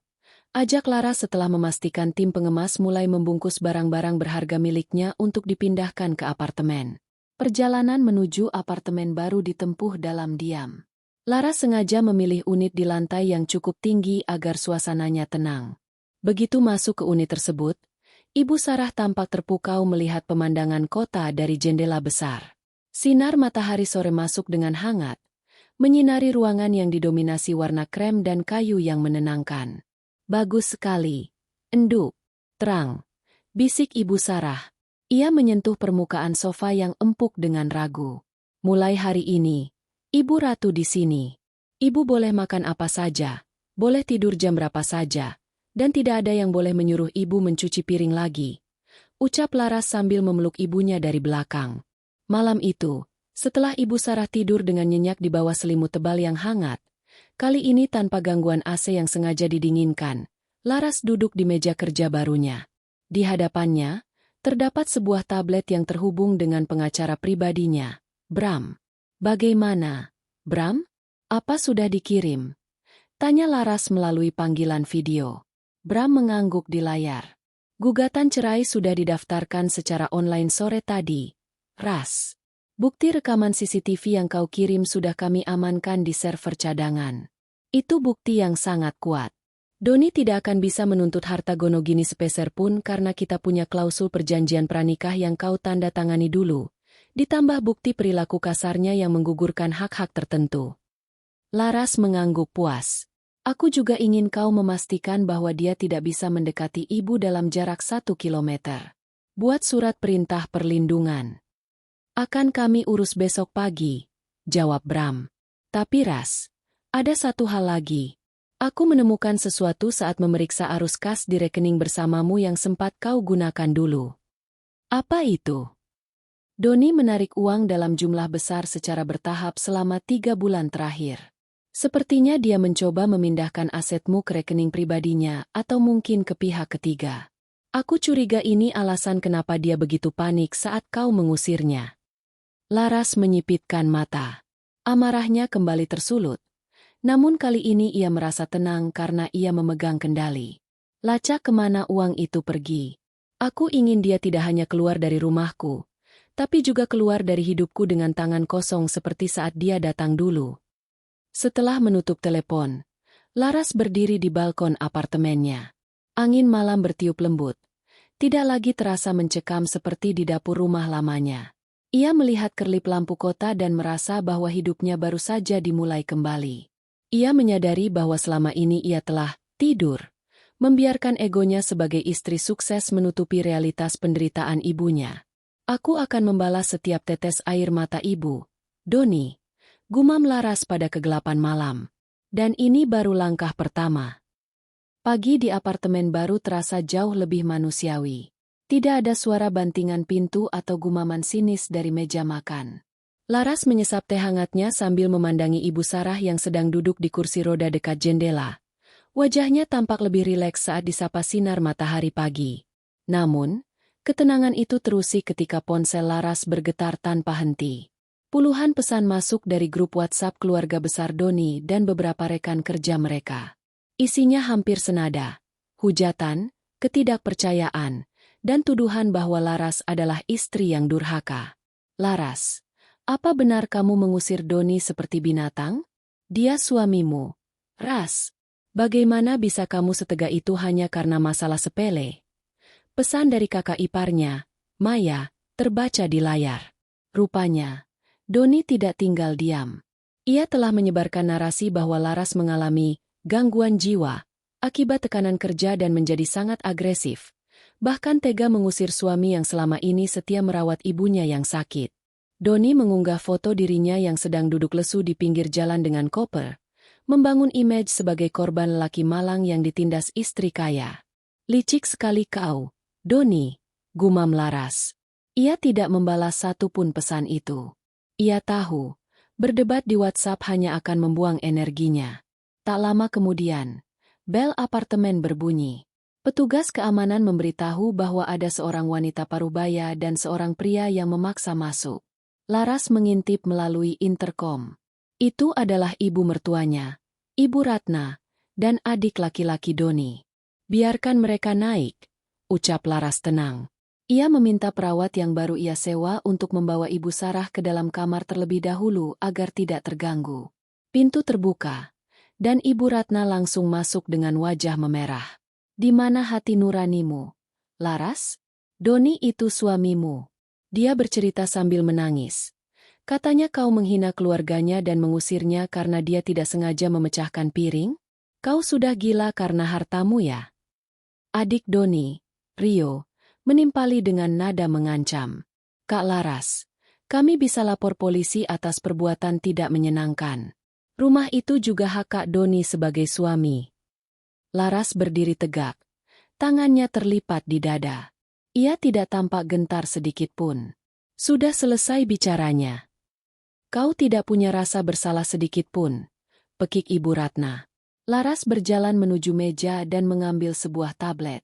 Ajak Laras setelah memastikan tim pengemas mulai membungkus barang-barang berharga miliknya untuk dipindahkan ke apartemen. Perjalanan menuju apartemen baru ditempuh dalam diam. Laras sengaja memilih unit di lantai yang cukup tinggi agar suasananya tenang. Begitu masuk ke unit tersebut, Ibu Sarah tampak terpukau melihat pemandangan kota dari jendela besar. Sinar matahari sore masuk dengan hangat, menyinari ruangan yang didominasi warna krem dan kayu yang menenangkan. Bagus sekali. Enduk. Terang. Bisik Ibu Sarah. Ia menyentuh permukaan sofa yang empuk dengan ragu. Mulai hari ini, Ibu Ratu di sini. Ibu boleh makan apa saja, boleh tidur jam berapa saja, dan tidak ada yang boleh menyuruh ibu mencuci piring lagi. Ucap Laras sambil memeluk ibunya dari belakang. Malam itu, setelah Ibu Sarah tidur dengan nyenyak di bawah selimut tebal yang hangat, kali ini tanpa gangguan AC yang sengaja didinginkan, Laras duduk di meja kerja barunya. Di hadapannya, terdapat sebuah tablet yang terhubung dengan pengacara pribadinya, Bram. Bagaimana, Bram? Apa sudah dikirim? Tanya Laras melalui panggilan video. Bram mengangguk di layar. Gugatan cerai sudah didaftarkan secara online sore tadi. Ras. Bukti rekaman CCTV yang kau kirim sudah kami amankan di server cadangan. Itu bukti yang sangat kuat. Doni tidak akan bisa menuntut harta Gonogini sepeser pun karena kita punya klausul perjanjian pranikah yang kau tanda tangani dulu, ditambah bukti perilaku kasarnya yang menggugurkan hak-hak tertentu. Laras mengangguk puas. Aku juga ingin kau memastikan bahwa dia tidak bisa mendekati ibu dalam jarak 1 kilometer. Buat surat perintah perlindungan. Akan kami urus besok pagi, jawab Bram. Tapi Ras, ada satu hal lagi. Aku menemukan sesuatu saat memeriksa arus kas di rekening bersamamu yang sempat kau gunakan dulu. Apa itu? Doni menarik uang dalam jumlah besar secara bertahap selama 3 bulan terakhir. Sepertinya dia mencoba memindahkan asetmu ke rekening pribadinya atau mungkin ke pihak ketiga. Aku curiga ini alasan kenapa dia begitu panik saat kau mengusirnya. Laras menyipitkan mata. Amarahnya kembali tersulut. Namun kali ini ia merasa tenang karena ia memegang kendali. Lacak kemana uang itu pergi. Aku ingin dia tidak hanya keluar dari rumahku, tapi juga keluar dari hidupku dengan tangan kosong seperti saat dia datang dulu. Setelah menutup telepon, Laras berdiri di balkon apartemennya. Angin malam bertiup lembut. Tidak lagi terasa mencekam seperti di dapur rumah lamanya. Ia melihat kerlip lampu kota dan merasa bahwa hidupnya baru saja dimulai kembali. Ia menyadari bahwa selama ini ia telah tidur, membiarkan egonya sebagai istri sukses menutupi realitas penderitaan ibunya. Aku akan membalas setiap tetes air mata ibu, Doni. Gumam Laras pada kegelapan malam. Dan ini baru langkah pertama. Pagi di apartemen baru terasa jauh lebih manusiawi. Tidak ada suara bantingan pintu atau gumaman sinis dari meja makan. Laras menyesap teh hangatnya sambil memandangi Ibu Sarah yang sedang duduk di kursi roda dekat jendela. Wajahnya tampak lebih rileks saat disapa sinar matahari pagi. Namun, ketenangan itu terusik ketika ponsel Laras bergetar tanpa henti. Puluhan pesan masuk dari grup WhatsApp keluarga besar Doni dan beberapa rekan kerja mereka. Isinya hampir senada. Hujatan, ketidakpercayaan, dan tuduhan bahwa Laras adalah istri yang durhaka. Laras, apa benar kamu mengusir Doni seperti binatang? Dia suamimu. Ras, bagaimana bisa kamu setega itu hanya karena masalah sepele? Pesan dari kakak iparnya, Maya, terbaca di layar. Rupanya, Doni tidak tinggal diam. Ia telah menyebarkan narasi bahwa Laras mengalami gangguan jiwa akibat tekanan kerja dan menjadi sangat agresif. Bahkan tega mengusir suami yang selama ini setia merawat ibunya yang sakit. Doni mengunggah foto dirinya yang sedang duduk lesu di pinggir jalan dengan koper, membangun image sebagai korban lelaki malang yang ditindas istri kaya. Licik sekali kau, Doni, gumam Laras. Ia tidak membalas satupun pesan itu. Ia tahu, berdebat di WhatsApp hanya akan membuang energinya. Tak lama kemudian, bel apartemen berbunyi. Petugas keamanan memberitahu bahwa ada seorang wanita parubaya dan seorang pria yang memaksa masuk. Laras mengintip melalui interkom. Itu adalah ibu mertuanya, Ibu Ratna, dan adik laki-laki Doni. Biarkan mereka naik, ucap Laras tenang. Ia meminta perawat yang baru ia sewa untuk membawa Ibu Sarah ke dalam kamar terlebih dahulu agar tidak terganggu. Pintu terbuka, dan Ibu Ratna langsung masuk dengan wajah memerah. Di mana hati nuranimu, Laras? Doni itu suamimu. Dia bercerita sambil menangis. Katanya kau menghina keluarganya dan mengusirnya karena dia tidak sengaja memecahkan piring? Kau sudah gila karena hartamu ya? Adik Doni, Rio, menimpali dengan nada mengancam. Kak Laras, kami bisa lapor polisi atas perbuatan tidak menyenangkan. Rumah itu juga hak Kak Doni sebagai suami. Laras berdiri tegak. Tangannya terlipat di dada. Ia tidak tampak gentar sedikit pun. Sudah selesai bicaranya. Kau tidak punya rasa bersalah sedikit pun, pekik Ibu Ratna. Laras berjalan menuju meja dan mengambil sebuah tablet.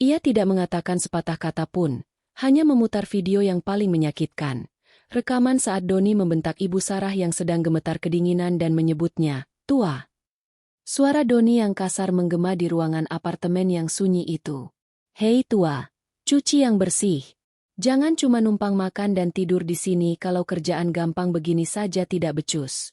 Ia tidak mengatakan sepatah kata pun, hanya memutar video yang paling menyakitkan. Rekaman saat Doni membentak Ibu Sarah yang sedang gemetar kedinginan dan menyebutnya, tua. Suara Doni yang kasar menggema di ruangan apartemen yang sunyi itu. Hei tua, cuci yang bersih. Jangan cuma numpang makan dan tidur di sini kalau kerjaan gampang begini saja tidak becus.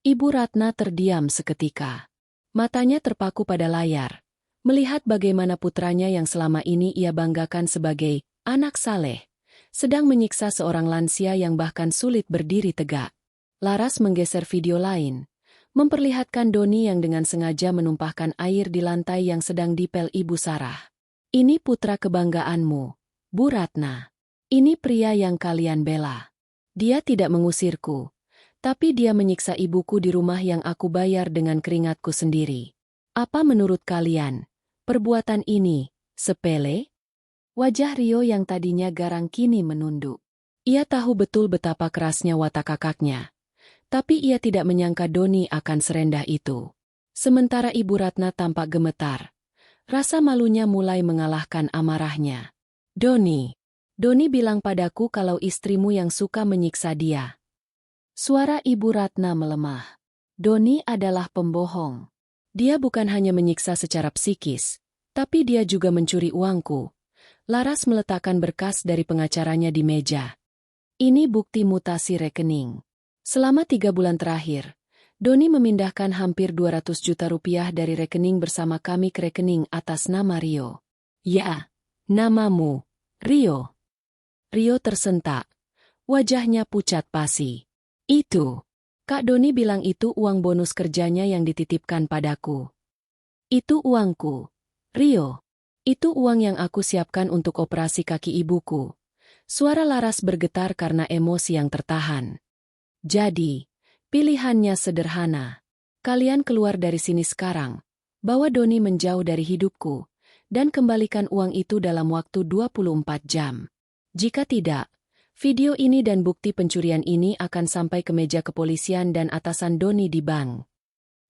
Ibu Ratna terdiam seketika. Matanya terpaku pada layar. Melihat bagaimana putranya yang selama ini ia banggakan sebagai anak saleh, sedang menyiksa seorang lansia yang bahkan sulit berdiri tegak. Laras menggeser video lain, memperlihatkan Doni yang dengan sengaja menumpahkan air di lantai yang sedang dipel Ibu Sarah. Ini putra kebanggaanmu, Bu Ratna. Ini pria yang kalian bela. Dia tidak mengusirku, tapi dia menyiksa ibuku di rumah yang aku bayar dengan keringatku sendiri. Apa menurut kalian? Perbuatan ini, sepele? Wajah Rio yang tadinya garang kini menunduk. Ia tahu betul betapa kerasnya watak kakaknya. Tapi ia tidak menyangka Doni akan serendah itu. Sementara Ibu Ratna tampak gemetar. Rasa malunya mulai mengalahkan amarahnya. Doni bilang padaku kalau istrimu yang suka menyiksa dia. Suara Ibu Ratna melemah. Doni adalah pembohong. Dia bukan hanya menyiksa secara psikis, tapi dia juga mencuri uangku. Laras meletakkan berkas dari pengacaranya di meja. Ini bukti mutasi rekening. Selama 3 bulan terakhir, Doni memindahkan hampir 200 juta rupiah dari rekening bersama kami ke rekening atas nama Rio. Ya, namamu, Rio. Rio tersentak. Wajahnya pucat pasi. Itu. Kak Doni bilang itu uang bonus kerjanya yang dititipkan padaku. Itu uangku. Rio. Itu uang yang aku siapkan untuk operasi kaki ibuku. Suara Laras bergetar karena emosi yang tertahan. Jadi, Pilihannya sederhana. Kalian keluar dari sini sekarang, bawa Doni menjauh dari hidupku, dan kembalikan uang itu dalam waktu 24 jam. Jika tidak, video ini dan bukti pencurian ini akan sampai ke meja kepolisian dan atasan Doni di bank.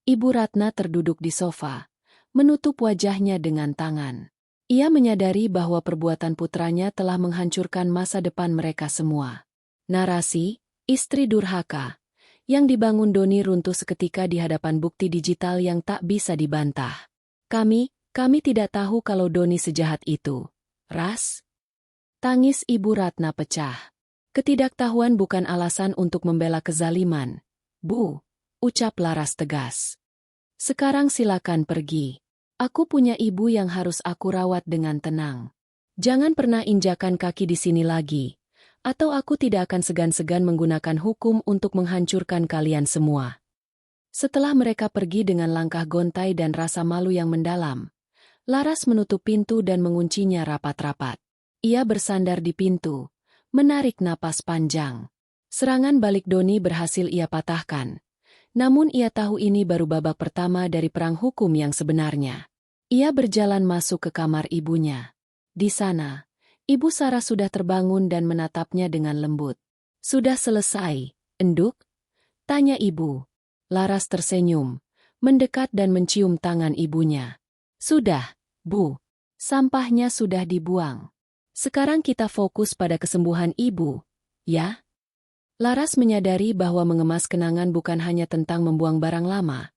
Ibu Ratna terduduk di sofa, menutup wajahnya dengan tangan. Ia menyadari bahwa perbuatan putranya telah menghancurkan masa depan mereka semua. Narasi, istri durhaka, yang dibangun Doni runtuh seketika di hadapan bukti digital yang tak bisa dibantah. Kami tidak tahu kalau Doni sejahat itu. Ras? Tangis Ibu Ratna pecah. Ketidaktahuan bukan alasan untuk membela kezaliman. Bu, ucap Laras tegas. Sekarang silakan pergi. Aku punya ibu yang harus aku rawat dengan tenang. Jangan pernah injakan kaki di sini lagi, atau aku tidak akan segan-segan menggunakan hukum untuk menghancurkan kalian semua. Setelah mereka pergi dengan langkah gontai dan rasa malu yang mendalam, Laras menutup pintu dan menguncinya rapat-rapat. Ia bersandar di pintu, menarik napas panjang. Serangan balik Doni berhasil ia patahkan. Namun ia tahu ini baru babak pertama dari perang hukum yang sebenarnya. Ia berjalan masuk ke kamar ibunya. Di sana, Ibu Sarah sudah terbangun dan menatapnya dengan lembut. Sudah selesai, Enduk? Tanya ibu. Laras tersenyum, mendekat dan mencium tangan ibunya. Sudah, Bu. Sampahnya sudah dibuang. Sekarang kita fokus pada kesembuhan ibu, ya? Laras menyadari bahwa mengemas kenangan bukan hanya tentang membuang barang lama,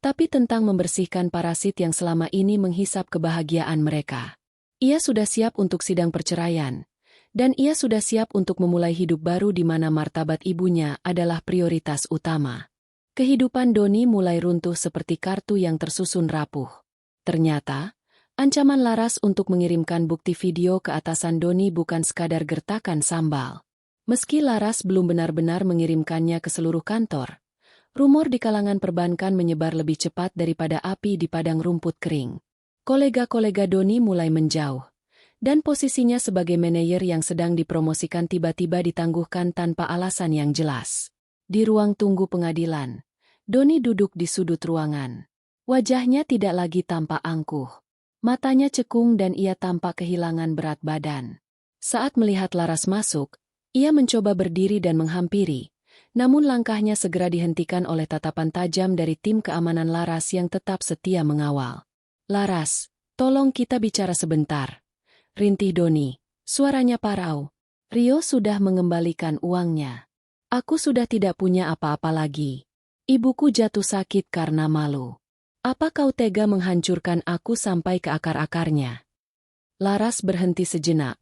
tapi tentang membersihkan parasit yang selama ini menghisap kebahagiaan mereka. Ia sudah siap untuk sidang perceraian, dan ia sudah siap untuk memulai hidup baru di mana martabat ibunya adalah prioritas utama. Kehidupan Doni mulai runtuh seperti kartu yang tersusun rapuh. Ternyata, ancaman Laras untuk mengirimkan bukti video ke atasan Doni bukan sekadar gertakan sambal. Meski Laras belum benar-benar mengirimkannya ke seluruh kantor, rumor di kalangan perbankan menyebar lebih cepat daripada api di padang rumput kering. Kolega-kolega Doni mulai menjauh, dan posisinya sebagai manajer yang sedang dipromosikan tiba-tiba ditangguhkan tanpa alasan yang jelas. Di ruang tunggu pengadilan, Doni duduk di sudut ruangan. Wajahnya tidak lagi tampak angkuh. Matanya cekung dan ia tampak kehilangan berat badan. Saat melihat Laras masuk, ia mencoba berdiri dan menghampiri. Namun langkahnya segera dihentikan oleh tatapan tajam dari tim keamanan Laras yang tetap setia mengawal. Laras, tolong kita bicara sebentar. Rintih Doni, suaranya parau. Rio sudah mengembalikan uangnya. Aku sudah tidak punya apa-apa lagi. Ibuku jatuh sakit karena malu. Apa kau tega menghancurkan aku sampai ke akar-akarnya? Laras berhenti sejenak,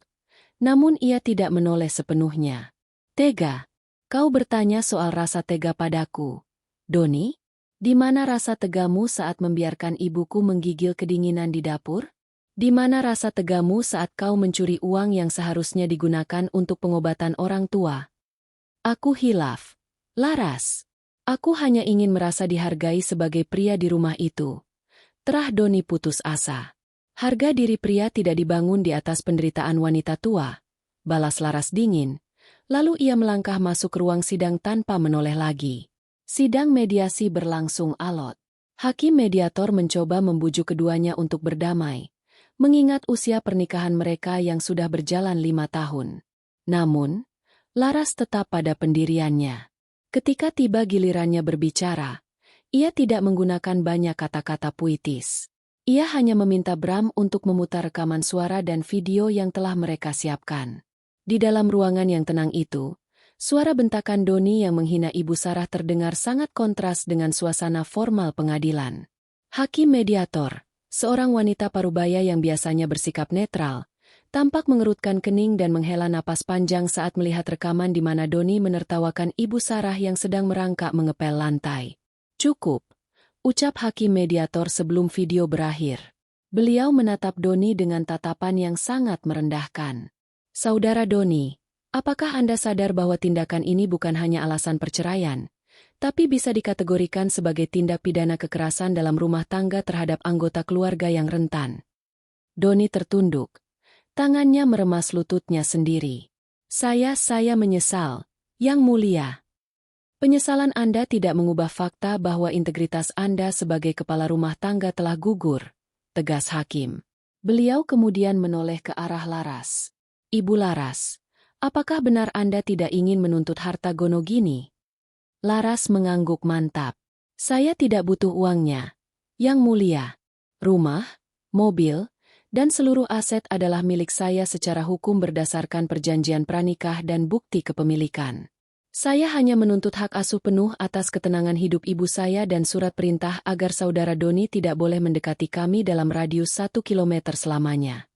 namun ia tidak menoleh sepenuhnya. Tega? Kau bertanya soal rasa tega padaku, Doni? Di mana rasa tegamu saat membiarkan ibuku menggigil kedinginan di dapur? Di mana rasa tegamu saat kau mencuri uang yang seharusnya digunakan untuk pengobatan orang tua? Aku hilaf. Laras. Aku hanya ingin merasa dihargai sebagai pria di rumah itu. Terah Doni putus asa. Harga diri pria tidak dibangun di atas penderitaan wanita tua. Balas Laras dingin. Lalu ia melangkah masuk ke ruang sidang tanpa menoleh lagi. Sidang mediasi berlangsung alot. Hakim mediator mencoba membujuk keduanya untuk berdamai, mengingat usia pernikahan mereka yang sudah berjalan 5 tahun. Namun, Laras tetap pada pendiriannya. Ketika tiba gilirannya berbicara, ia tidak menggunakan banyak kata-kata puitis. Ia hanya meminta Bram untuk memutar rekaman suara dan video yang telah mereka siapkan. Di dalam ruangan yang tenang itu, suara bentakan Doni yang menghina Ibu Sarah terdengar sangat kontras dengan suasana formal pengadilan. Hakim mediator, seorang wanita parubaya yang biasanya bersikap netral, tampak mengerutkan kening dan menghela napas panjang saat melihat rekaman di mana Doni menertawakan Ibu Sarah yang sedang merangkak mengepel lantai. Cukup, ucap hakim mediator sebelum video berakhir. Beliau menatap Doni dengan tatapan yang sangat merendahkan. Saudara Doni, apakah Anda sadar bahwa tindakan ini bukan hanya alasan perceraian, tapi bisa dikategorikan sebagai tindak pidana kekerasan dalam rumah tangga terhadap anggota keluarga yang rentan? Doni tertunduk. Tangannya meremas lututnya sendiri. Saya menyesal, Yang Mulia. Penyesalan Anda tidak mengubah fakta bahwa integritas Anda sebagai kepala rumah tangga telah gugur, tegas hakim. Beliau kemudian menoleh ke arah Laras. Ibu Laras, apakah benar Anda tidak ingin menuntut harta Gonogini? Laras mengangguk mantap. Saya tidak butuh uangnya. Yang mulia, rumah, mobil, dan seluruh aset adalah milik saya secara hukum berdasarkan perjanjian pranikah dan bukti kepemilikan. Saya hanya menuntut hak asuh penuh atas ketenangan hidup ibu saya dan surat perintah agar saudara Doni tidak boleh mendekati kami dalam radius 1 kilometer selamanya.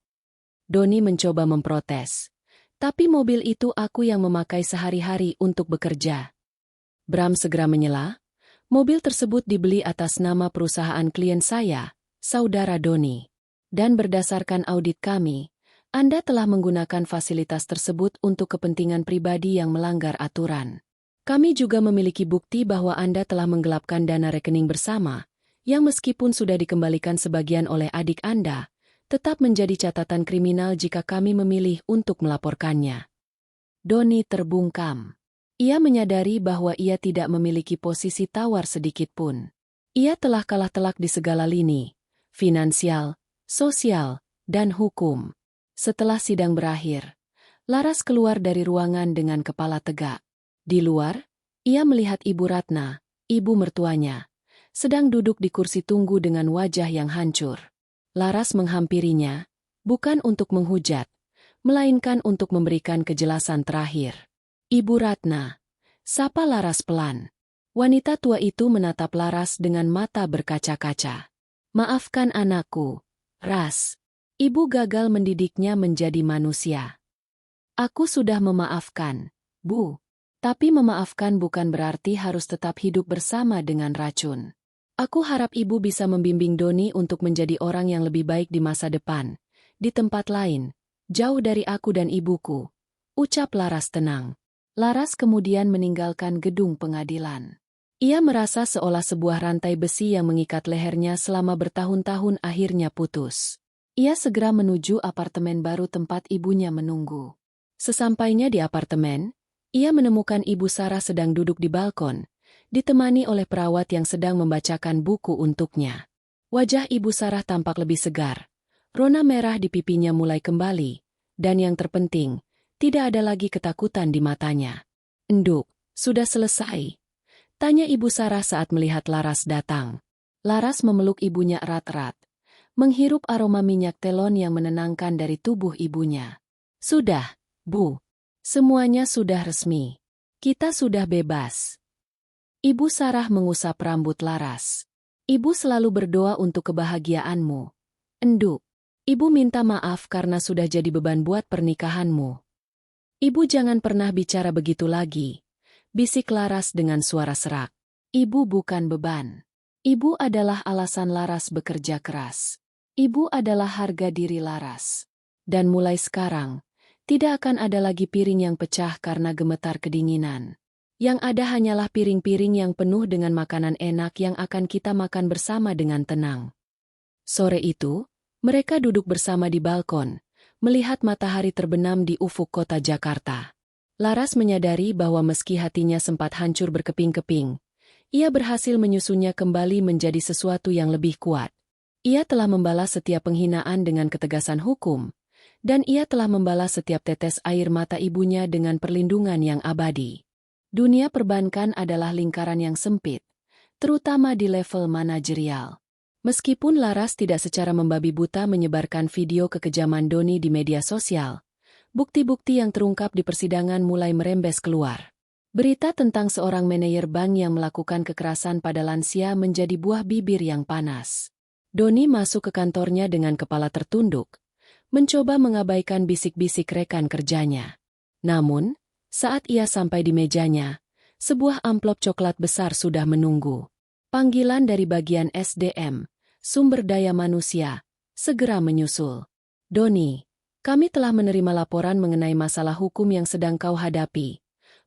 Doni mencoba memprotes. Tapi mobil itu aku yang memakai sehari-hari untuk bekerja. Bram segera menyela. Mobil tersebut dibeli atas nama perusahaan klien saya, saudara Doni. Dan berdasarkan audit kami, Anda telah menggunakan fasilitas tersebut untuk kepentingan pribadi yang melanggar aturan. Kami juga memiliki bukti bahwa Anda telah menggelapkan dana rekening bersama, yang meskipun sudah dikembalikan sebagian oleh adik Anda, tetap menjadi catatan kriminal jika kami memilih untuk melaporkannya. Doni terbungkam. Ia menyadari bahwa ia tidak memiliki posisi tawar sedikitpun. Ia telah kalah telak di segala lini, finansial, sosial, dan hukum. Setelah sidang berakhir, Laras keluar dari ruangan dengan kepala tegak. Di luar, ia melihat Ibu Ratna, ibu mertuanya, sedang duduk di kursi tunggu dengan wajah yang hancur. Laras menghampirinya, bukan untuk menghujat, melainkan untuk memberikan kejelasan terakhir. Ibu Ratna, sapa Laras pelan. Wanita tua itu menatap Laras dengan mata berkaca-kaca. Maafkan anakku, Ras. Ibu gagal mendidiknya menjadi manusia. Aku sudah memaafkan, Bu. Tapi memaafkan bukan berarti harus tetap hidup bersama dengan racun. Aku harap Ibu bisa membimbing Doni untuk menjadi orang yang lebih baik di masa depan. Di tempat lain, jauh dari aku dan ibuku. Ucap Laras tenang. Laras kemudian meninggalkan gedung pengadilan. Ia merasa seolah sebuah rantai besi yang mengikat lehernya selama bertahun-tahun akhirnya putus. Ia segera menuju apartemen baru tempat ibunya menunggu. Sesampainya di apartemen, ia menemukan Ibu Sarah sedang duduk di balkon, ditemani oleh perawat yang sedang membacakan buku untuknya. Wajah Ibu Sarah tampak lebih segar. Rona merah di pipinya mulai kembali, dan yang terpenting, tidak ada lagi ketakutan di matanya. "Enduk, sudah selesai?" tanya Ibu Sarah saat melihat Laras datang. Laras memeluk ibunya erat-erat, menghirup aroma minyak telon yang menenangkan dari tubuh ibunya. "Sudah, Bu. Semuanya sudah resmi. Kita sudah bebas." Ibu Sarah mengusap rambut Laras. "Ibu selalu berdoa untuk kebahagiaanmu. Enduk, Ibu minta maaf karena sudah jadi beban buat pernikahanmu. Ibu jangan pernah bicara begitu lagi," bisik Laras dengan suara serak. Ibu bukan beban. Ibu adalah alasan Laras bekerja keras. Ibu adalah harga diri Laras. Dan mulai sekarang, tidak akan ada lagi piring yang pecah karena gemetar kedinginan. Yang ada hanyalah piring-piring yang penuh dengan makanan enak yang akan kita makan bersama dengan tenang. Sore itu, mereka duduk bersama di balkon, melihat matahari terbenam di ufuk kota Jakarta. Laras menyadari bahwa meski hatinya sempat hancur berkeping-keping, ia berhasil menyusunnya kembali menjadi sesuatu yang lebih kuat. Ia telah membalas setiap penghinaan dengan ketegasan hukum, dan ia telah membalas setiap tetes air mata ibunya dengan perlindungan yang abadi. Dunia perbankan adalah lingkaran yang sempit, terutama di level manajerial. Meskipun Laras tidak secara membabi buta menyebarkan video kekejaman Doni di media sosial, bukti-bukti yang terungkap di persidangan mulai merembes keluar. Berita tentang seorang manajer bank yang melakukan kekerasan pada lansia menjadi buah bibir yang panas. Doni masuk ke kantornya dengan kepala tertunduk, mencoba mengabaikan bisik-bisik rekan kerjanya. Namun, saat ia sampai di mejanya, sebuah amplop coklat besar sudah menunggu. Panggilan dari bagian SDM, sumber daya manusia, segera menyusul. "Doni, kami telah menerima laporan mengenai masalah hukum yang sedang kau hadapi,"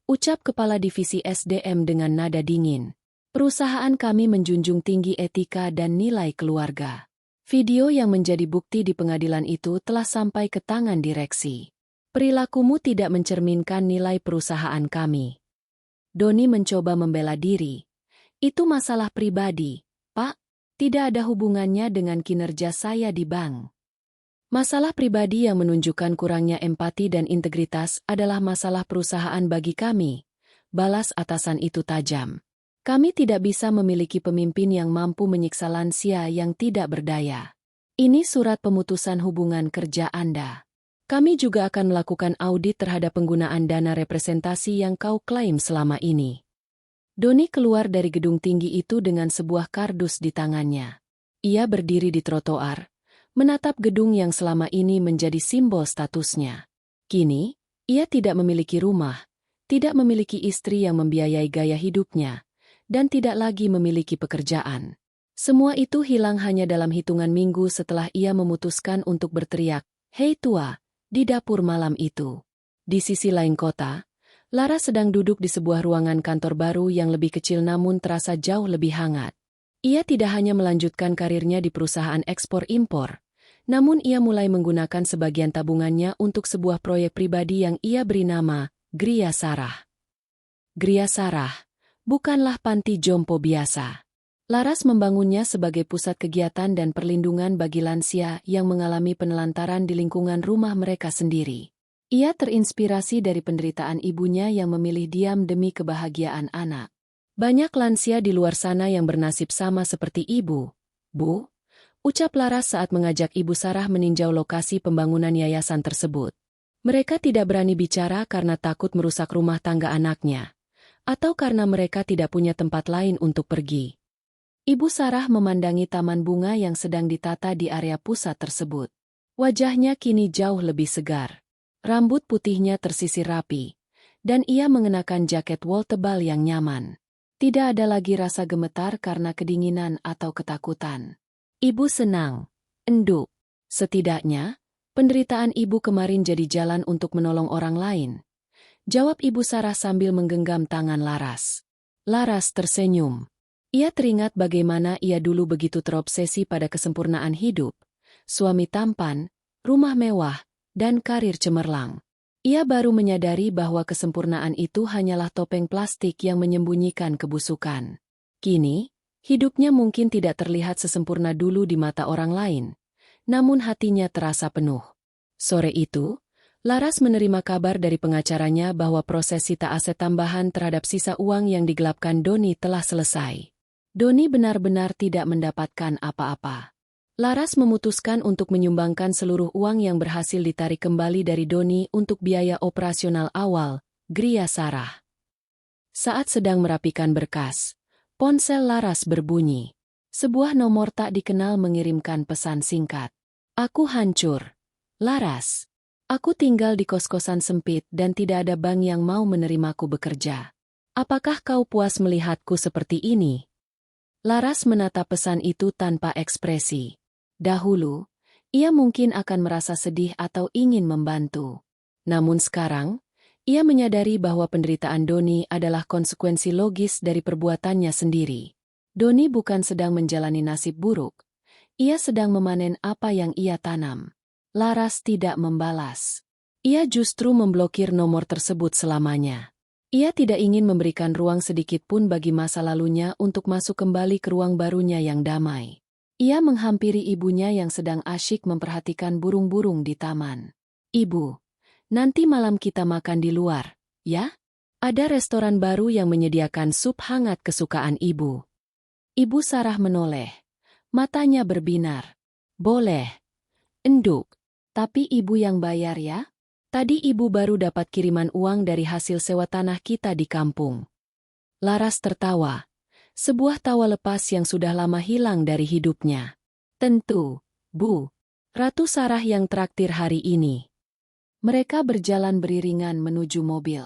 ucap Kepala Divisi SDM dengan nada dingin. "Perusahaan kami menjunjung tinggi etika dan nilai keluarga. Video yang menjadi bukti di pengadilan itu telah sampai ke tangan direksi. Perilakumu tidak mencerminkan nilai perusahaan kami." Doni mencoba membela diri. Itu masalah pribadi, Pak. Tidak ada hubungannya dengan kinerja saya di bank. Masalah pribadi yang menunjukkan kurangnya empati dan integritas adalah masalah perusahaan bagi kami. Balas atasan itu tajam. Kami tidak bisa memiliki pemimpin yang mampu menyiksa lansia yang tidak berdaya. Ini surat pemutusan hubungan kerja Anda. Kami juga akan melakukan audit terhadap penggunaan dana representasi yang kau klaim selama ini. Doni keluar dari gedung tinggi itu dengan sebuah kardus di tangannya. Ia berdiri di trotoar, menatap gedung yang selama ini menjadi simbol statusnya. Kini, ia tidak memiliki rumah, tidak memiliki istri yang membiayai gaya hidupnya, dan tidak lagi memiliki pekerjaan. Semua itu hilang hanya dalam hitungan minggu setelah ia memutuskan untuk berteriak, "Hei tua!" di dapur malam itu. Di sisi lain kota, Lara sedang duduk di sebuah ruangan kantor baru yang lebih kecil namun terasa jauh lebih hangat. Ia tidak hanya melanjutkan karirnya di perusahaan ekspor-impor, namun ia mulai menggunakan sebagian tabungannya untuk sebuah proyek pribadi yang ia beri nama Gria Sarah. Gria Sarah bukanlah panti jompo biasa. Laras membangunnya sebagai pusat kegiatan dan perlindungan bagi lansia yang mengalami penelantaran di lingkungan rumah mereka sendiri. Ia terinspirasi dari penderitaan ibunya yang memilih diam demi kebahagiaan anak. Banyak lansia di luar sana yang bernasib sama seperti ibu. "Bu," ucap Laras saat mengajak Ibu Sarah meninjau lokasi pembangunan yayasan tersebut. Mereka tidak berani bicara karena takut merusak rumah tangga anaknya, atau karena mereka tidak punya tempat lain untuk pergi. Ibu Sarah memandangi taman bunga yang sedang ditata di area pusat tersebut. Wajahnya kini jauh lebih segar. Rambut putihnya tersisir rapi, dan ia mengenakan jaket wol tebal yang nyaman. Tidak ada lagi rasa gemetar karena kedinginan atau ketakutan. Ibu senang. Enduk. Setidaknya, penderitaan ibu kemarin jadi jalan untuk menolong orang lain. Jawab Ibu Sarah sambil menggenggam tangan Laras. Laras tersenyum. Ia teringat bagaimana ia dulu begitu terobsesi pada kesempurnaan hidup, suami tampan, rumah mewah, dan karir cemerlang. Ia baru menyadari bahwa kesempurnaan itu hanyalah topeng plastik yang menyembunyikan kebusukan. Kini, hidupnya mungkin tidak terlihat sesempurna dulu di mata orang lain, namun hatinya terasa penuh. Sore itu, Laras menerima kabar dari pengacaranya bahwa proses sita aset tambahan terhadap sisa uang yang digelapkan Doni telah selesai. Doni benar-benar tidak mendapatkan apa-apa. Laras memutuskan untuk menyumbangkan seluruh uang yang berhasil ditarik kembali dari Doni untuk biaya operasional awal, Gria Sarah. Saat sedang merapikan berkas, ponsel Laras berbunyi. Sebuah nomor tak dikenal mengirimkan pesan singkat. "Aku hancur. Laras. Aku tinggal di kos-kosan sempit dan tidak ada bank yang mau menerimaku bekerja. Apakah kau puas melihatku seperti ini?" Laras menatap pesan itu tanpa ekspresi. Dahulu, ia mungkin akan merasa sedih atau ingin membantu. Namun sekarang, ia menyadari bahwa penderitaan Doni adalah konsekuensi logis dari perbuatannya sendiri. Doni bukan sedang menjalani nasib buruk. Ia sedang memanen apa yang ia tanam. Laras tidak membalas. Ia justru memblokir nomor tersebut selamanya. Ia tidak ingin memberikan ruang sedikit pun bagi masa lalunya untuk masuk kembali ke ruang barunya yang damai. Ia menghampiri ibunya yang sedang asyik memperhatikan burung-burung di taman. "Ibu, nanti malam kita makan di luar, ya? Ada restoran baru yang menyediakan sup hangat kesukaan ibu." Ibu Sarah menoleh. Matanya berbinar. "Boleh. Enduk. Tapi ibu yang bayar ya? Tadi ibu baru dapat kiriman uang dari hasil sewa tanah kita di kampung." Laras tertawa. Sebuah tawa lepas yang sudah lama hilang dari hidupnya. "Tentu, Bu. Ratu Sarah yang traktir hari ini." Mereka berjalan beriringan menuju mobil.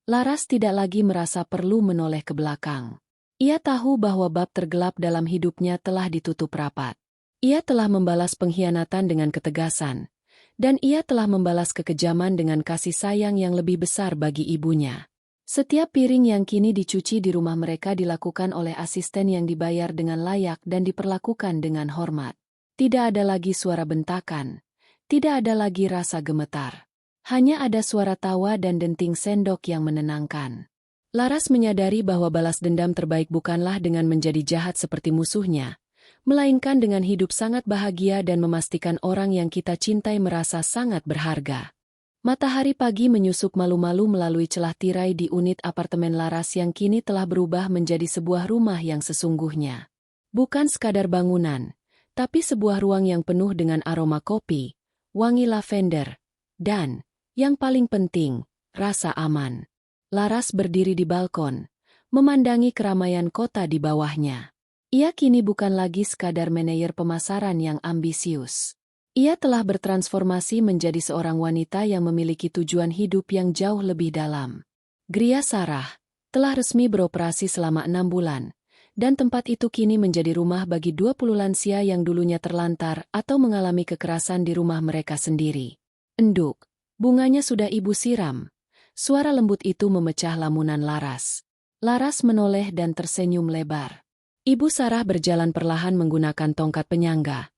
Laras tidak lagi merasa perlu menoleh ke belakang. Ia tahu bahwa bab tergelap dalam hidupnya telah ditutup rapat. Ia telah membalas pengkhianatan dengan ketegasan, dan ia telah membalas kekejaman dengan kasih sayang yang lebih besar bagi ibunya. Setiap piring yang kini dicuci di rumah mereka dilakukan oleh asisten yang dibayar dengan layak dan diperlakukan dengan hormat. Tidak ada lagi suara bentakan, tidak ada lagi rasa gemetar. Hanya ada suara tawa dan denting sendok yang menenangkan. Laras menyadari bahwa balas dendam terbaik bukanlah dengan menjadi jahat seperti musuhnya, melainkan dengan hidup sangat bahagia dan memastikan orang yang kita cintai merasa sangat berharga. Matahari pagi menyusup malu-malu melalui celah tirai di unit apartemen Laras yang kini telah berubah menjadi sebuah rumah yang sesungguhnya. Bukan sekadar bangunan, tapi sebuah ruang yang penuh dengan aroma kopi, wangi lavender, dan, yang paling penting, rasa aman. Laras berdiri di balkon, memandangi keramaian kota di bawahnya. Ia kini bukan lagi sekadar manajer pemasaran yang ambisius. Ia telah bertransformasi menjadi seorang wanita yang memiliki tujuan hidup yang jauh lebih dalam. Gria Sarah telah resmi beroperasi selama 6 bulan, dan tempat itu kini menjadi rumah bagi 20 lansia yang dulunya terlantar atau mengalami kekerasan di rumah mereka sendiri. Enduk, bunganya sudah ibu siram. Suara lembut itu memecah lamunan Laras. Laras menoleh dan tersenyum lebar. Ibu Sarah berjalan perlahan menggunakan tongkat penyangga.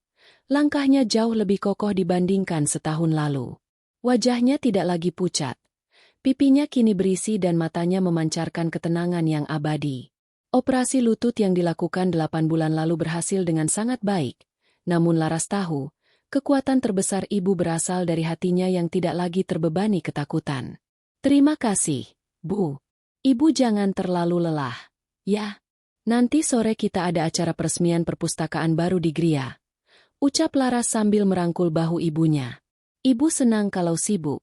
Langkahnya jauh lebih kokoh dibandingkan setahun lalu. Wajahnya tidak lagi pucat. Pipinya kini berisi dan matanya memancarkan ketenangan yang abadi. Operasi lutut yang dilakukan 8 bulan lalu berhasil dengan sangat baik. Namun Laras tahu, kekuatan terbesar ibu berasal dari hatinya yang tidak lagi terbebani ketakutan. Terima kasih, Bu. Ibu jangan terlalu lelah. Ya. Nanti sore kita ada acara peresmian perpustakaan baru di Gria. Ucap Laras sambil merangkul bahu ibunya. Ibu senang kalau sibuk.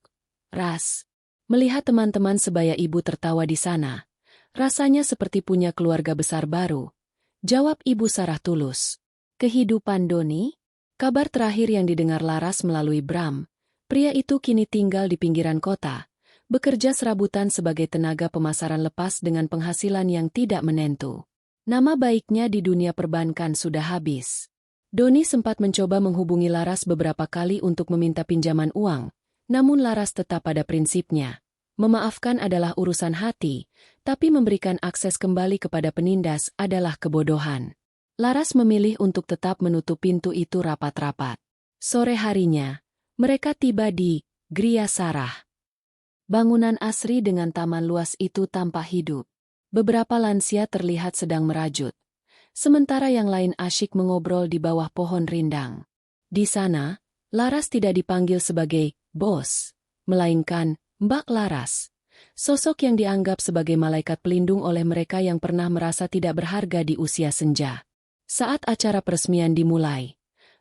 Ras. Melihat teman-teman sebaya ibu tertawa di sana. Rasanya seperti punya keluarga besar baru. Jawab Ibu Sarah tulus. Kehidupan Doni? Kabar terakhir yang didengar Laras melalui Bram. Pria itu kini tinggal di pinggiran kota. Bekerja serabutan sebagai tenaga pemasaran lepas dengan penghasilan yang tidak menentu. Nama baiknya di dunia perbankan sudah habis. Doni sempat mencoba menghubungi Laras beberapa kali untuk meminta pinjaman uang, namun Laras tetap pada prinsipnya. Memaafkan adalah urusan hati, tapi memberikan akses kembali kepada penindas adalah kebodohan. Laras memilih untuk tetap menutup pintu itu rapat-rapat. Sore harinya, mereka tiba di Gria Sarah. Bangunan asri dengan taman luas itu tampak hidup. Beberapa lansia terlihat sedang merajut. Sementara yang lain asyik mengobrol di bawah pohon rindang. Di sana, Laras tidak dipanggil sebagai bos, melainkan Mbak Laras. Sosok yang dianggap sebagai malaikat pelindung oleh mereka yang pernah merasa tidak berharga di usia senja. Saat acara peresmian dimulai,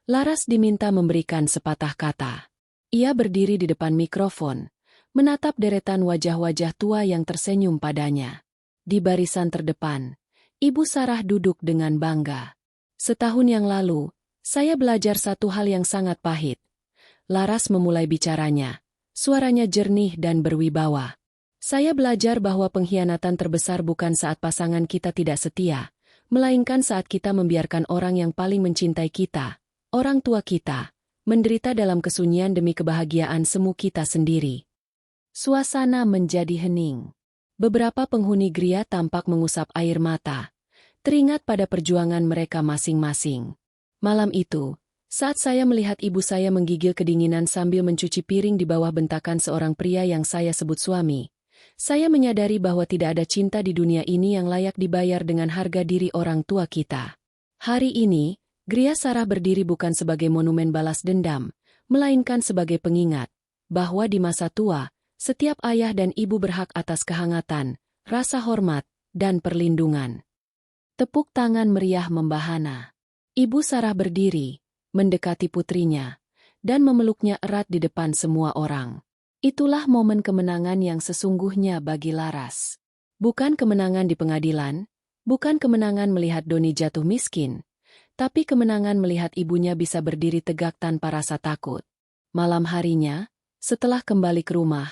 Laras diminta memberikan sepatah kata. Ia berdiri di depan mikrofon, menatap deretan wajah-wajah tua yang tersenyum padanya. Di barisan terdepan, Ibu Sarah duduk dengan bangga. Setahun yang lalu, saya belajar satu hal yang sangat pahit. Laras memulai bicaranya, suaranya jernih dan berwibawa. Saya belajar bahwa pengkhianatan terbesar bukan saat pasangan kita tidak setia, melainkan saat kita membiarkan orang yang paling mencintai kita, orang tua kita, menderita dalam kesunyian demi kebahagiaan semu kita sendiri. Suasana menjadi hening. Beberapa penghuni Gria tampak mengusap air mata, teringat pada perjuangan mereka masing-masing. Malam itu, saat saya melihat ibu saya menggigil kedinginan sambil mencuci piring di bawah bentakan seorang pria yang saya sebut suami, saya menyadari bahwa tidak ada cinta di dunia ini yang layak dibayar dengan harga diri orang tua kita. Hari ini, Gria Sarah berdiri bukan sebagai monumen balas dendam, melainkan sebagai pengingat bahwa di masa tua, setiap ayah dan ibu berhak atas kehangatan, rasa hormat, dan perlindungan. Tepuk tangan meriah membahana. Ibu Sarah berdiri, mendekati putrinya, dan memeluknya erat di depan semua orang. Itulah momen kemenangan yang sesungguhnya bagi Laras. Bukan kemenangan di pengadilan, bukan kemenangan melihat Doni jatuh miskin, tapi kemenangan melihat ibunya bisa berdiri tegak tanpa rasa takut. Malam harinya, setelah kembali ke rumah,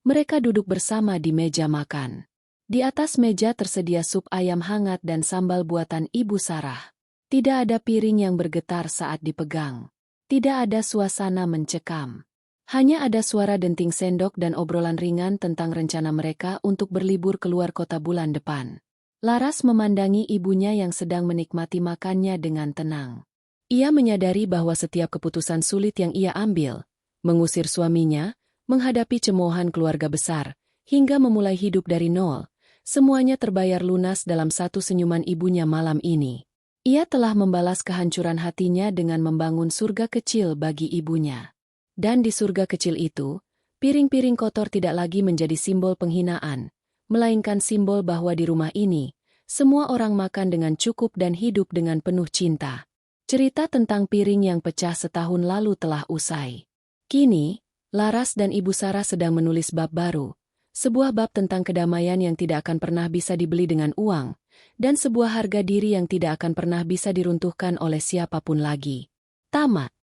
mereka duduk bersama di meja makan. Di atas meja tersedia sup ayam hangat dan sambal buatan Ibu Sarah. Tidak ada piring yang bergetar saat dipegang. Tidak ada suasana mencekam. Hanya ada suara denting sendok dan obrolan ringan tentang rencana mereka untuk berlibur keluar kota bulan depan. Laras memandangi ibunya yang sedang menikmati makannya dengan tenang. Ia menyadari bahwa setiap keputusan sulit yang ia ambil, mengusir suaminya, menghadapi cemoohan keluarga besar, hingga memulai hidup dari nol, Semuanya terbayar lunas dalam satu senyuman ibunya malam ini. Ia telah membalas kehancuran hatinya dengan membangun surga kecil bagi ibunya. Dan di surga kecil itu, piring-piring kotor tidak lagi menjadi simbol penghinaan, melainkan simbol bahwa di rumah ini, semua orang makan dengan cukup dan hidup dengan penuh cinta. Cerita tentang piring yang pecah setahun lalu telah usai. Kini, Laras dan Ibu Sarah sedang menulis bab baru, sebuah bab tentang kedamaian yang tidak akan pernah bisa dibeli dengan uang, dan sebuah harga diri yang tidak akan pernah bisa diruntuhkan oleh siapapun lagi. Tamat.